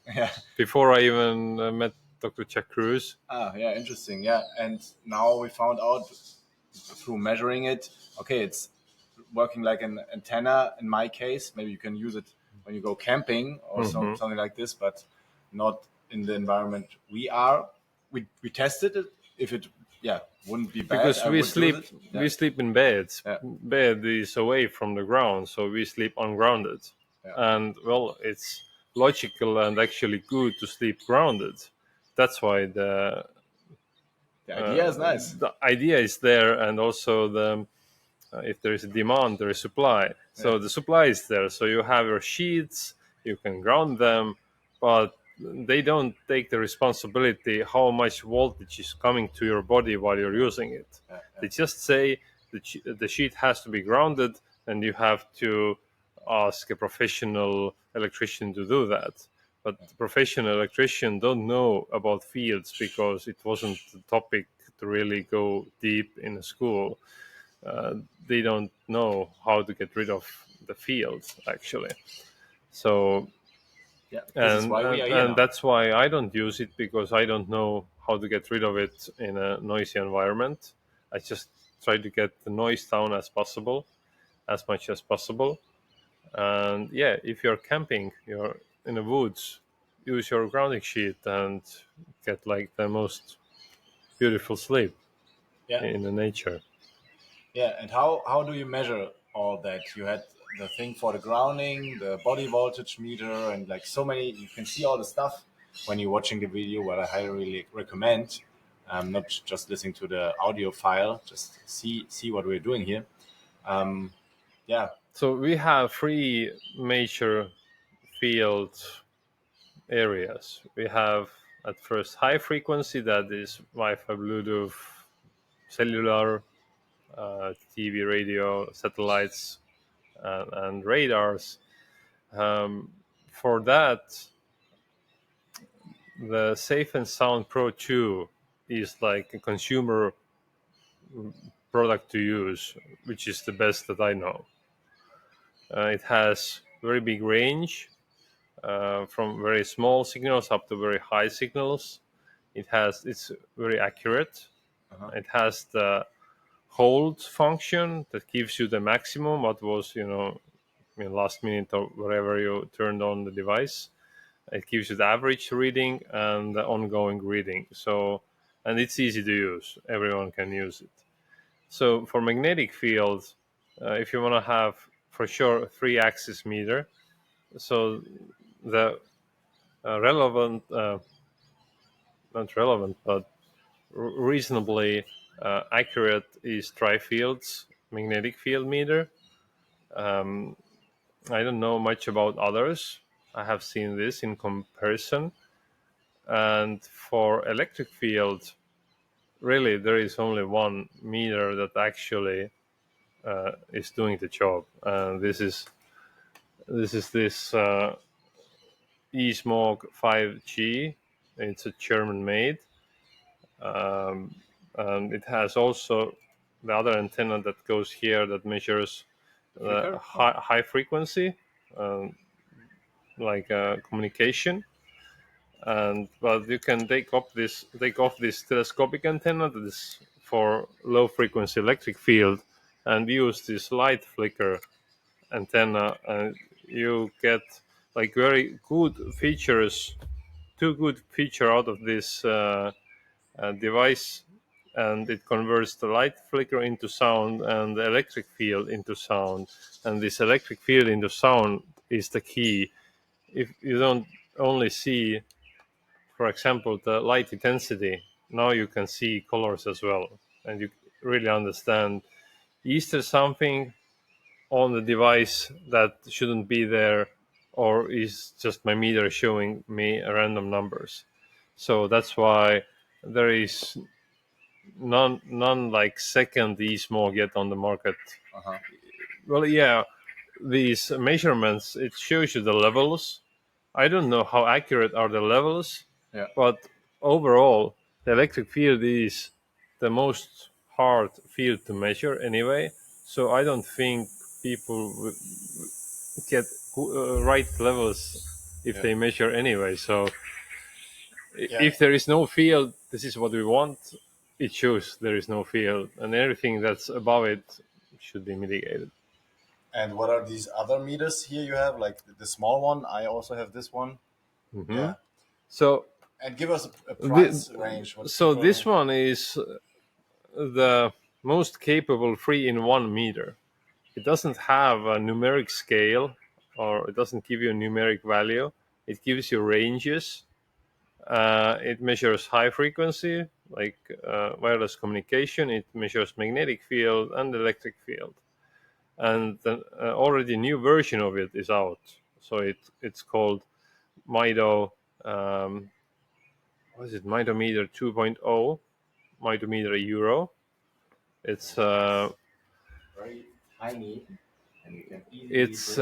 before I even met Dr. Jack Cruz. Yeah, interesting. Yeah, and now we found out through measuring it, okay, it's working like an antenna in my case. Maybe you can use it when you go camping or something like this, but not in the environment we are. We tested it. If it wouldn't be bad, because we sleep in beds. Bed is away from the ground, so we sleep ungrounded. And well, it's logical and actually good to sleep grounded. That's why the idea is nice. The idea is there, and also if there is a demand, there is supply. So the supply is there. So you have your sheets, you can ground them, but they don't take the responsibility how much voltage is coming to your body while you're using it. They just say the sheet has to be grounded, and you have to ask a professional electrician to do that. But the professional electrician don't know about fields, because it wasn't the topic to really go deep in a school. They don't know how to get rid of the fields, actually. So, and that's why I don't use it, because I don't know how to get rid of it in a noisy environment. I just try to get the noise down as much as possible. And if you're camping, you're in the woods, use your grounding sheet and get like the most beautiful sleep in the nature. Yeah, and how do you measure all that? You had the thing for the grounding, the body voltage meter, and like so many. You can see all the stuff when you're watching the video, what I highly recommend. Not just listening to the audio file, just see what we're doing here. So we have 3 major field areas. We have at first high frequency, that is Wi-Fi, Bluetooth, cellular, TV, radio, satellites, and radars. For that, the Safe and Sound Pro 2 is like a consumer product to use, which is the best that I know. It has very big range, from very small signals up to very high signals. It's very accurate. It has the hold function that gives you the maximum what was, last minute or wherever you turned on the device. It gives you the average reading and the ongoing reading. So, and it's easy to use. Everyone can use it. So for magnetic field, if you want to have for sure 3-axis meter, so the relevant, not relevant, but reasonably accurate is tri-fields magnetic field meter. I don't know much about others. I have seen this in comparison. And for electric field, really there is only one meter that actually is doing the job. And this is this eSmog 5G. It's a German made. And it has also the other antenna that goes here that measures high frequency, like communication. But you can take off this telescopic antenna that is for low frequency electric field, and use this light flicker antenna, and you get like very good features, two good feature out of this device. And it converts the light flicker into sound and the electric field into sound. And this electric field into sound is the key. If you don't only see, for example, the light intensity, now you can see colors as well. And you really understand, is there something on the device that shouldn't be there, or is just my meter showing me random numbers? So that's why there is none like second eSmog yet on the market. Well, yeah, these measurements, it shows you the levels. I don't know how accurate are the levels, but overall, the electric field is the most hard field to measure anyway. So I don't think people get right levels if they measure anyway. So if there is no field, this is what we want. It shows there is no field, and everything that's above it should be mitigated. And what are these other meters here you have? Like the small one? I also have this one. Yeah. So, and give us a price range. So this one is the most capable 3-in-1 meter. It doesn't have a numeric scale, or it doesn't give you a numeric value. It gives you ranges. It measures high frequency, like wireless communication. It measures magnetic field and electric field. And the already new version of it is out. So it's called Mitometer 2.0, Mitometer Euro. It's very tiny, and you can easily it's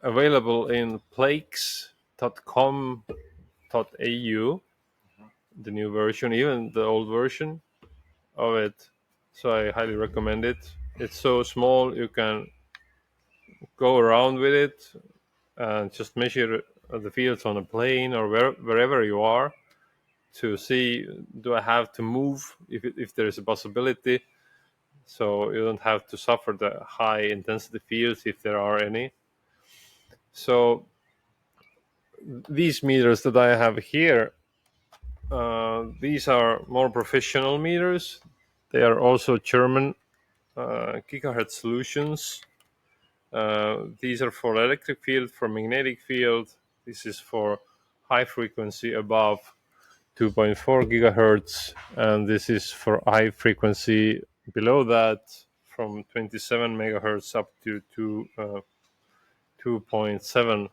available in plakes.com.au, the new version, even the old version of it. So I highly recommend it. It's so small, you can go around with it and just measure the fields on a plane or wherever you are, to see, do I have to move if there is a possibility, so you don't have to suffer the high intensity fields if there are any. So these meters that I have here, these are more professional meters. They are also German gigahertz solutions. These are for electric field, for magnetic field. This is for high frequency above 2.4 gigahertz, and this is for high frequency below that, from 27 megahertz up to 2.7.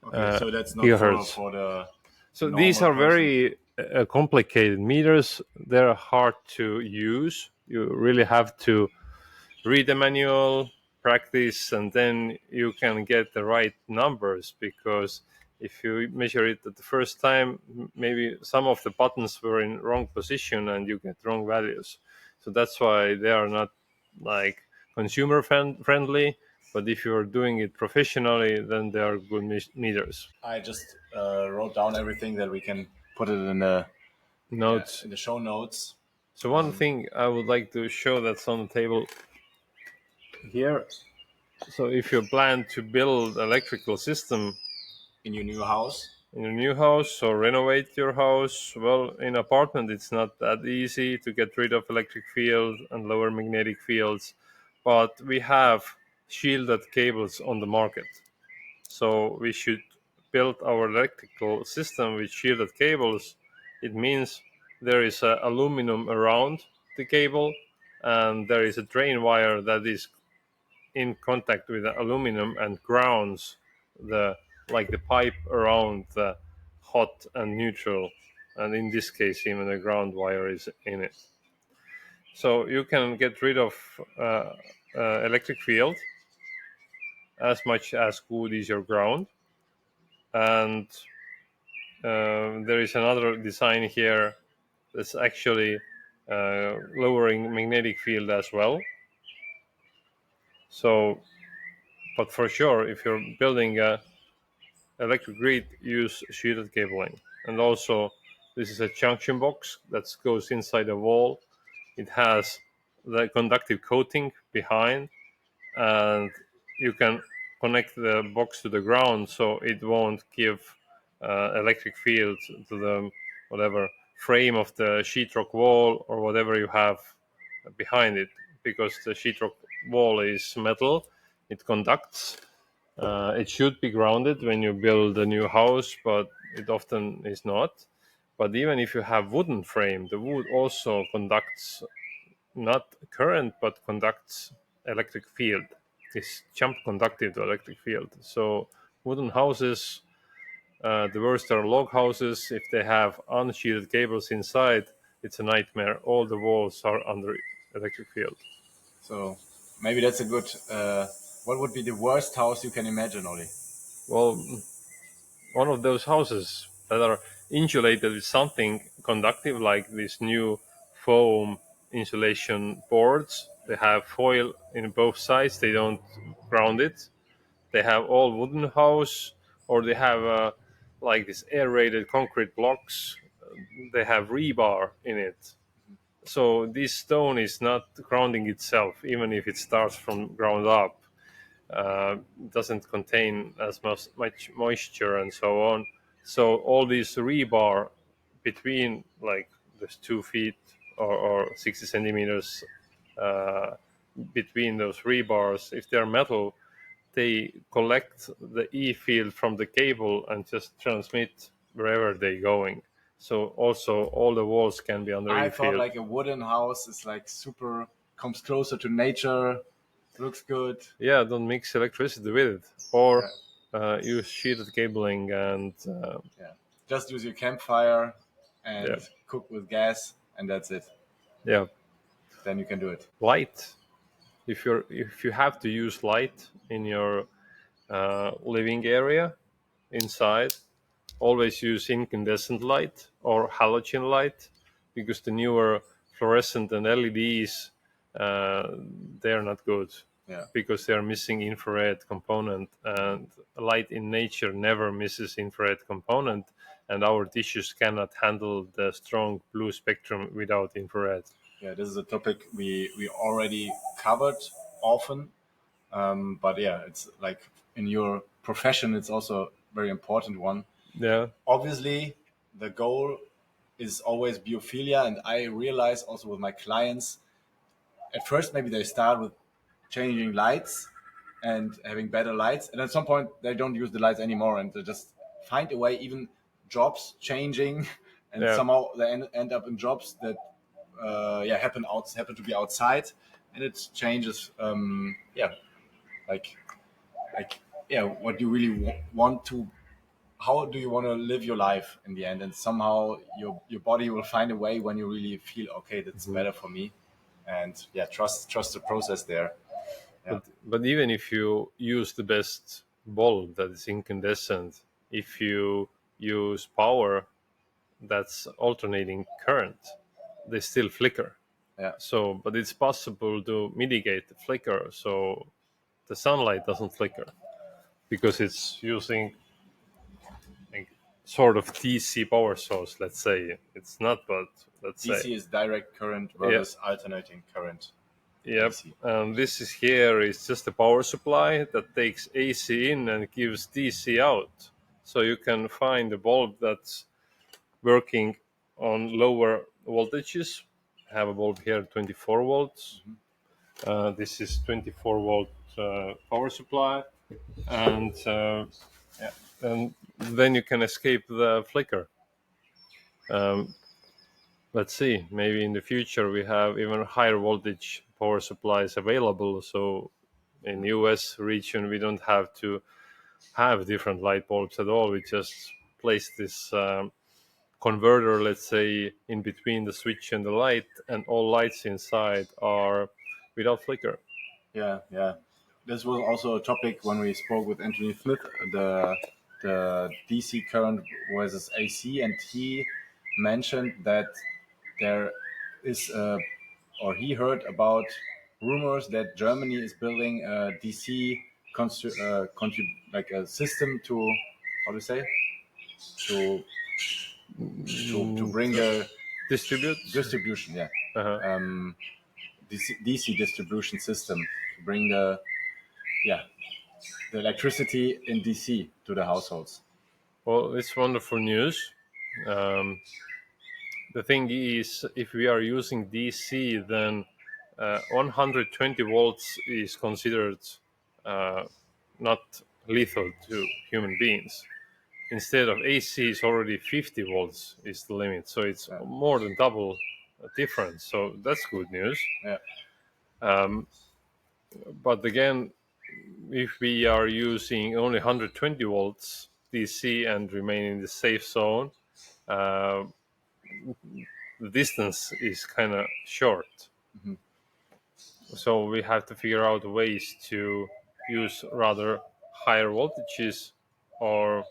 Okay, so that's not gigahertz. for the So these normal are person. very complicated meters. They're hard to use. You really have to read the manual, practice, and then you can get the right numbers, because if you measure it at the first time, maybe some of the buttons were in wrong position and you get wrong values. So that's why they are not like consumer friendly, but if you're doing it professionally, then they are good meters. I just wrote down everything that we can put it in the Notes. in the show notes. So one thing I would like to show that's on the table here. So if you plan to build electrical system In your new house, in a new house or renovate your house, well, in apartment it's not that easy to get rid of electric field and lower magnetic fields, but we have shielded cables on the market. So we should build our electrical system with shielded cables. It means there is aluminum around the cable, and there is a drain wire that is in contact with the aluminum and grounds the the pipe around the hot and neutral, and in this case even the ground wire is in it. So you can get rid of electric field as much as good is your ground. And there is another design here that's actually lowering magnetic field as well. So, but for sure, if you're building a electric grid, use shielded cabling. And also, this is a junction box that goes inside a wall. It has the conductive coating behind, and you can connect the box to the ground, so it won't give electric field to the whatever frame of the sheetrock wall or whatever you have behind it, because the sheetrock wall is metal. It conducts. It should be grounded when you build a new house, but it often is not. But even if you have wooden frame, the wood also conducts not current, but conducts electric field. It's jump conductive to electric field. So wooden houses, the worst are log houses. If they have unshielded cables inside, it's a nightmare. All the walls are under electric field. so maybe that's a good. What would be the worst house you can imagine, Ollie? Well, one of those houses that are insulated with something conductive, like these new foam insulation boards. They have foil in both sides. They don't ground it. They have all wooden house, or they have like these aerated concrete blocks. They have rebar in it. So this stone is not grounding itself, even if it starts from ground up. Doesn't contain as much moisture and so on. So all these rebar between like those 2 feet or 60 centimeters between those rebars, if they're metal, they collect the E field from the cable and just transmit wherever they're going. So also all the walls can be under I E thought field. like a wooden house is like super, comes closer to nature, looks good. Yeah, don't mix electricity with it, or use sheeted cabling and Yeah, just use your campfire and yeah. cook with gas, and that's it. Yeah, Then you can do it. light. If you have to use light in your living area inside, always use incandescent light or halogen light, because the newer fluorescent and LEDs, they are not good. Yeah. Because they are missing infrared component, and light in nature never misses infrared component, and our tissues cannot handle the strong blue spectrum without infrared. Yeah, this is a topic we already covered often, but yeah, it's like in your profession, it's also a very important one. Yeah, Obviously, the goal is always biophilia, and I realize also with my clients, at first maybe they start with changing lights and having better lights, and at some point they don't use the lights anymore, and they just find a way, even jobs changing, and yeah, somehow they end up in jobs that happen to be outside, and it changes like like yeah, what you really want to, how do you want to live your life in the end, and somehow your body will find a way when you really feel, okay, that's better for me, and yeah, trust the process there. Yeah. But even if you use the best bulb that is incandescent, if you use power that's alternating current, they still flicker. Yeah. So, but it's possible to mitigate the flicker so the sunlight doesn't flicker because it's using like, sort of DC power source. Let's say it's not, but let's DC say is direct current yeah, versus alternating current. yep. AC. This is here is just a power supply that takes AC in and gives DC out. So you can find a bulb that's working on lower voltages. I have a bulb here, 24 volts. This is 24-volt power supply, and Yeah. and then you can escape the flicker. Let's see, maybe in the future we have even higher voltage power supplies available. So in US region, we don't have to have different light bulbs at all. We just place this converter, let's say, in between the switch and the light, and all lights inside are without flicker. Yeah, yeah. This was also a topic when we spoke with Anthony Smith, the DC current versus AC, and he mentioned that there is, or he heard about rumors that Germany is building a DC like a system to, how to say, to to bring a Distribute. distribution, yeah, Uh-huh. DC distribution system to bring the electricity in DC to the households. Well, it's wonderful news. Um, the thing is, if we are using DC, then 120 volts is considered uh, not lethal to human beings. Instead of AC, is already 50 volts is the limit, so it's more than double difference. So that's good news. Yeah, But again, if we are using only 120 volts DC and remain in the safe zone, uh, the distance is kind of short. So we have to figure out ways to use rather higher voltages or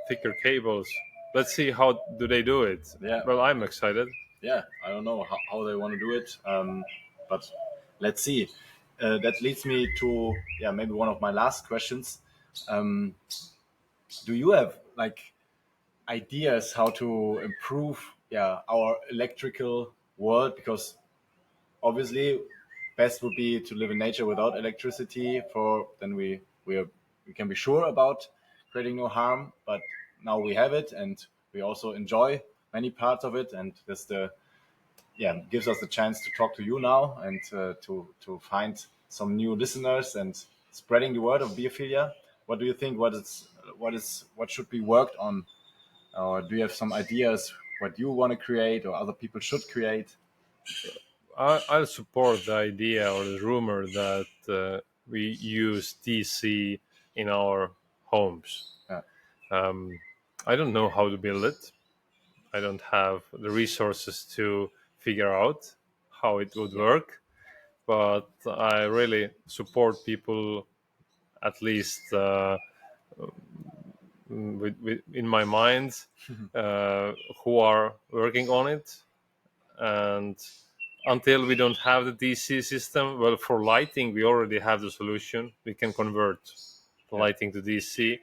thicker cables. Let's see how do they do it. Yeah. Well, I'm excited. yeah. I don't know how they want to do it, but let's see. That leads me to maybe one of my last questions. Um, do you have like ideas how to improve our electrical world? Because obviously best would be to live in nature without electricity, for then we can be sure about creating no harm, but now we have it and we also enjoy many parts of it, and this gives us the chance to talk to you now and to find some new listeners and spreading the word of biophilia. What do you think? What should be worked on, or do you have some ideas what you want to create or other people should create? I'll support the idea or the rumor that we use DC in our homes. Yeah. I don't know how to build it. I don't have the resources to figure out how it would work, but I really support people, at least in my mind, who are working on it. And until we don't have the DC system, well, for lighting, we already have the solution. We can convert the lighting to DC.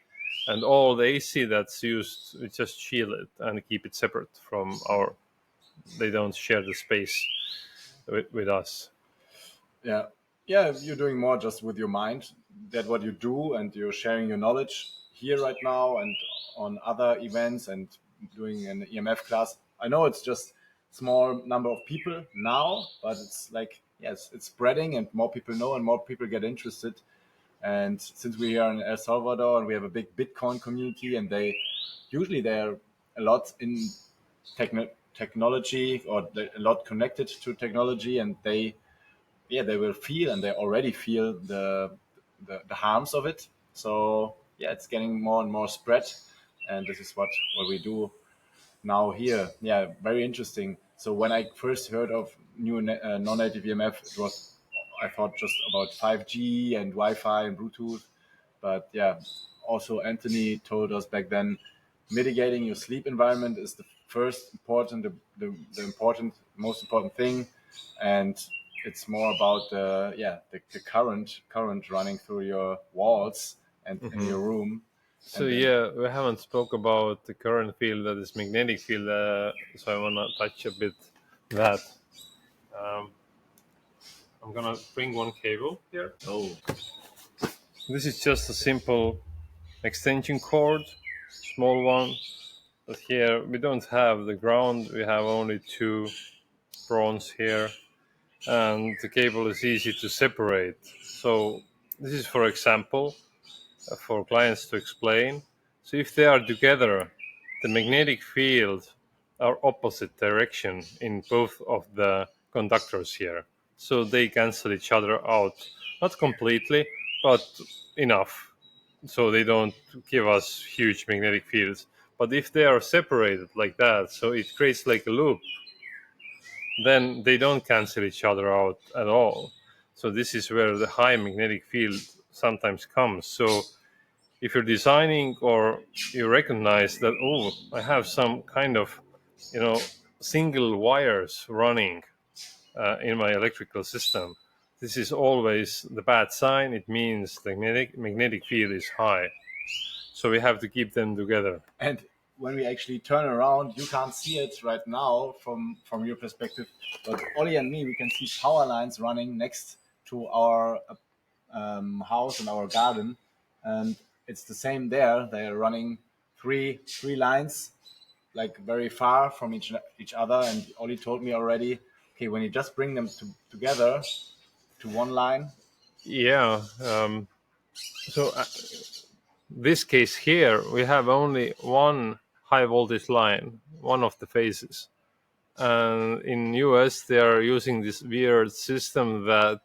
And all the AC that's used, we just shield it and keep it separate from our. They don't share the space with us. Yeah, yeah, you're doing more just with your mind, that what you do, and you're sharing your knowledge here right now and on other events and doing an EMF class. I know it's just small number of people now, but it's like, yes, it's spreading and more people know and more people get interested. And since we are in El Salvador and we have a big Bitcoin community, and they're a lot in technology, or they're a lot connected to technology, and they will feel, and they already feel the harms of it. So it's getting more and more spread, and this is what we do now here. Yeah, very interesting. So when I first heard of new non-native EMF, it was, I thought just about 5G and Wi-Fi and Bluetooth. But yeah, also Anthony told us back then, mitigating your sleep environment is the first important, the important, most important thing, and it's more about the current running through your walls and in your room. So And then, yeah, we haven't spoke about the current field, that is magnetic field. So I wanna touch a bit that. Um, I'm gonna bring one cable here. oh, This is just a simple extension cord, small one. But here we don't have the ground. We have only two bronze here, and the cable is easy to separate. So this is, for example, for clients to explain. So if they are together, the magnetic field are opposite direction in both of the conductors here. So they cancel each other out. Not completely, but enough. So they don't give us huge magnetic fields. But if they are separated like that, so it creates like a loop, then they don't cancel each other out at all. So this is where the high magnetic field sometimes comes. So if you're designing or you recognize that, oh, I have some kind of, single wires running in my electrical system, this is always the bad sign. It means the magnetic field is high. So we have to keep them together. and when we actually turn around, you can't see it right now from your perspective, but Ollie and me, we can see power lines running next to our house and our garden, and it's the same there. They are running three lines, like very far from each other. And Ollie told me already, okay, when you just bring them together to one line. Yeah. So this case here, we have only one high voltage line, one of the phases. And in US, they are using this weird system that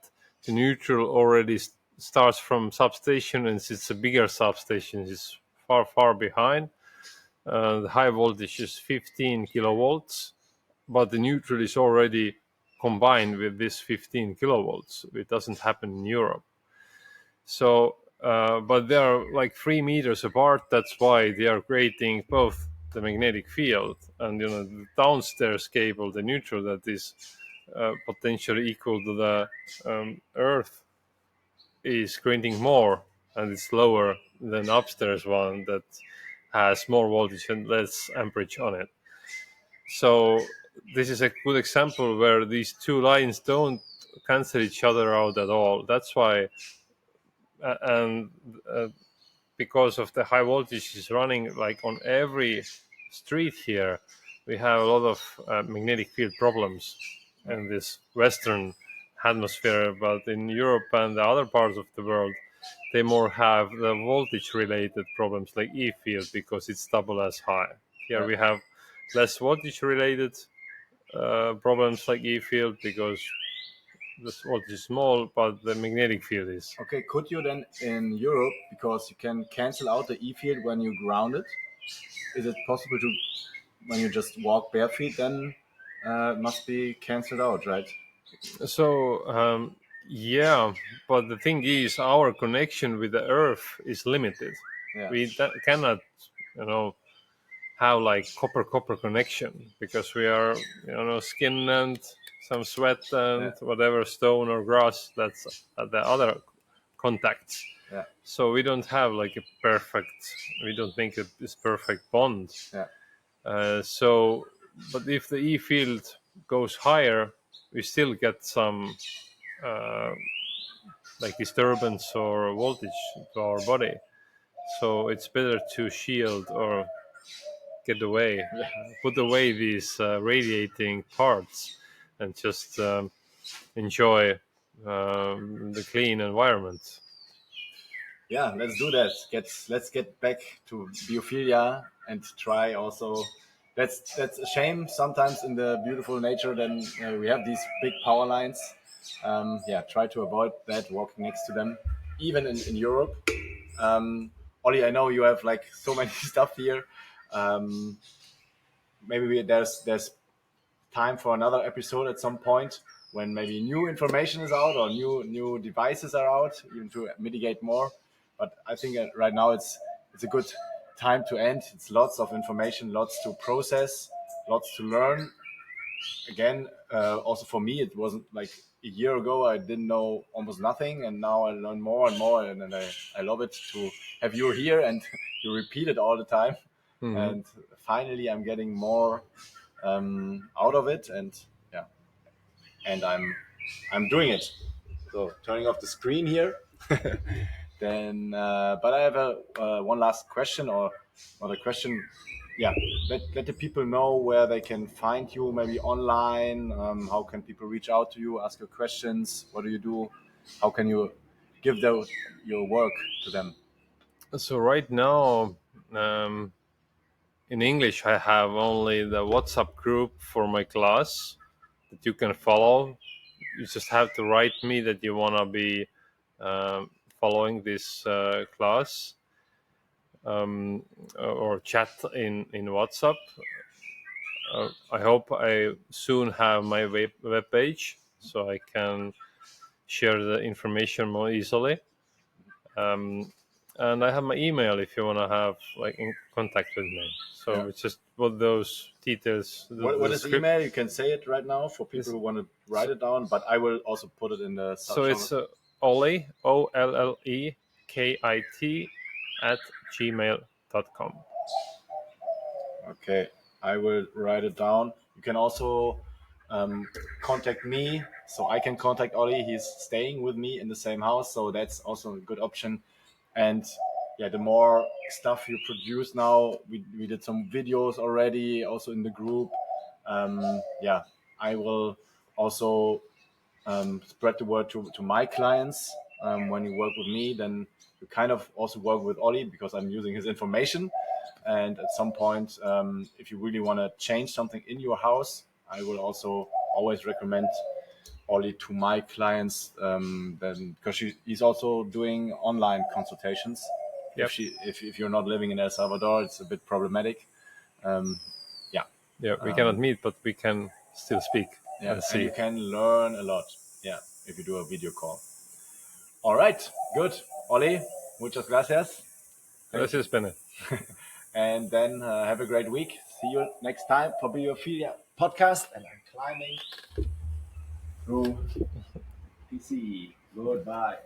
the neutral already starts from substation, and it's a bigger substation. It's far behind. The high voltage is 15 kilovolts, but the neutral is already combined with this 15 kilovolts. It doesn't happen in Europe. So, but they are like 3 meters apart. That's why they are creating both the magnetic field and the downstairs cable, the neutral, that is potentially equal to the Earth, is creating more, and it's lower than upstairs one that has more voltage and less amperage on it. So this is a good example where these two lines don't cancel each other out at all. That's why, and because of the high voltage is running like on every street here, we have a lot of magnetic field problems in this Western hemisphere. But in Europe and the other parts of the world, they more have the voltage related problems like E field, because it's double as high. Here we have less voltage related problems like E field, because the voltage is small, but the magnetic field is. Okay, could you then in Europe, because you can cancel out the E field when you ground it, is it possible to, when you just walk bare feet, then it must be canceled out, right? So yeah, but the thing is, our connection with the Earth is limited. Yeah. We cannot, have like copper connection, because we are, skin and some sweat and whatever, stone or grass. That's the other contacts. Yeah. So we don't have like a perfect. We don't make this perfect bond. Yeah. So, but if the E field goes higher, we still get some like disturbance or voltage to our body. So it's better to shield or get away, put away these radiating parts, and just enjoy the clean environment. Yeah, let's do that. Let's get back to biophilia and try also. That's a shame sometimes in the beautiful nature. Then we have these big power lines. Try to avoid that, walking next to them, even in Europe. Ollie, I know you have like so many stuff here. Maybe there's time for another episode at some point when maybe new information is out or new devices are out, even to mitigate more. But I think right now it's a good time to end. It's lots of information, lots to process, lots to learn. Again, also for me, it wasn't like a year ago. I didn't know almost nothing, and now I learn more and more, and I love it to have you here and you repeat it all the time. Mm-hmm. And finally, I'm getting more out of it, and yeah, and I'm doing it. So turning off the screen here. Then, but I have a one last question or a question. Yeah, let the people know where they can find you, maybe online. How can people reach out to you, ask your questions? What do you do? How can you give your work to them? So right now, in English, I have only the WhatsApp group for my class that you can follow. You just have to write me that you want to be following this class, or chat in WhatsApp. I hope I soon have my web page so I can share the information more easily. And I have my email if you want to have like in contact with me. So Yeah. it's just what those details. What is the email? You can say it right now for people who want to write it down, but I will also put it in the. So it's Olle, OLLEKIT @gmail.com. Okay, I will write it down. You can also contact me, so I can contact Ollie. He's staying with me in the same house, so that's also a good option. And yeah, the more stuff you produce now, we did some videos already, also in the group. Yeah, I will also spread the word to my clients. When you work with me, then you kind of also work with Ollie because I'm using his information. And at some point, if you really want to change something in your house, I will also always recommend Ollie to my clients. Then because he's also doing online consultations. Yep. If you're not living in El Salvador, it's a bit problematic. Yeah. Yeah, we cannot meet, but we can still speak. Yeah, and see. And you can learn a lot. Yeah, if you do a video call. All right, good. Ollie, muchas gracias. Gracias, Bene. And then have a great week. See you next time for Biophilia podcast. And I'm climbing through PC. Goodbye.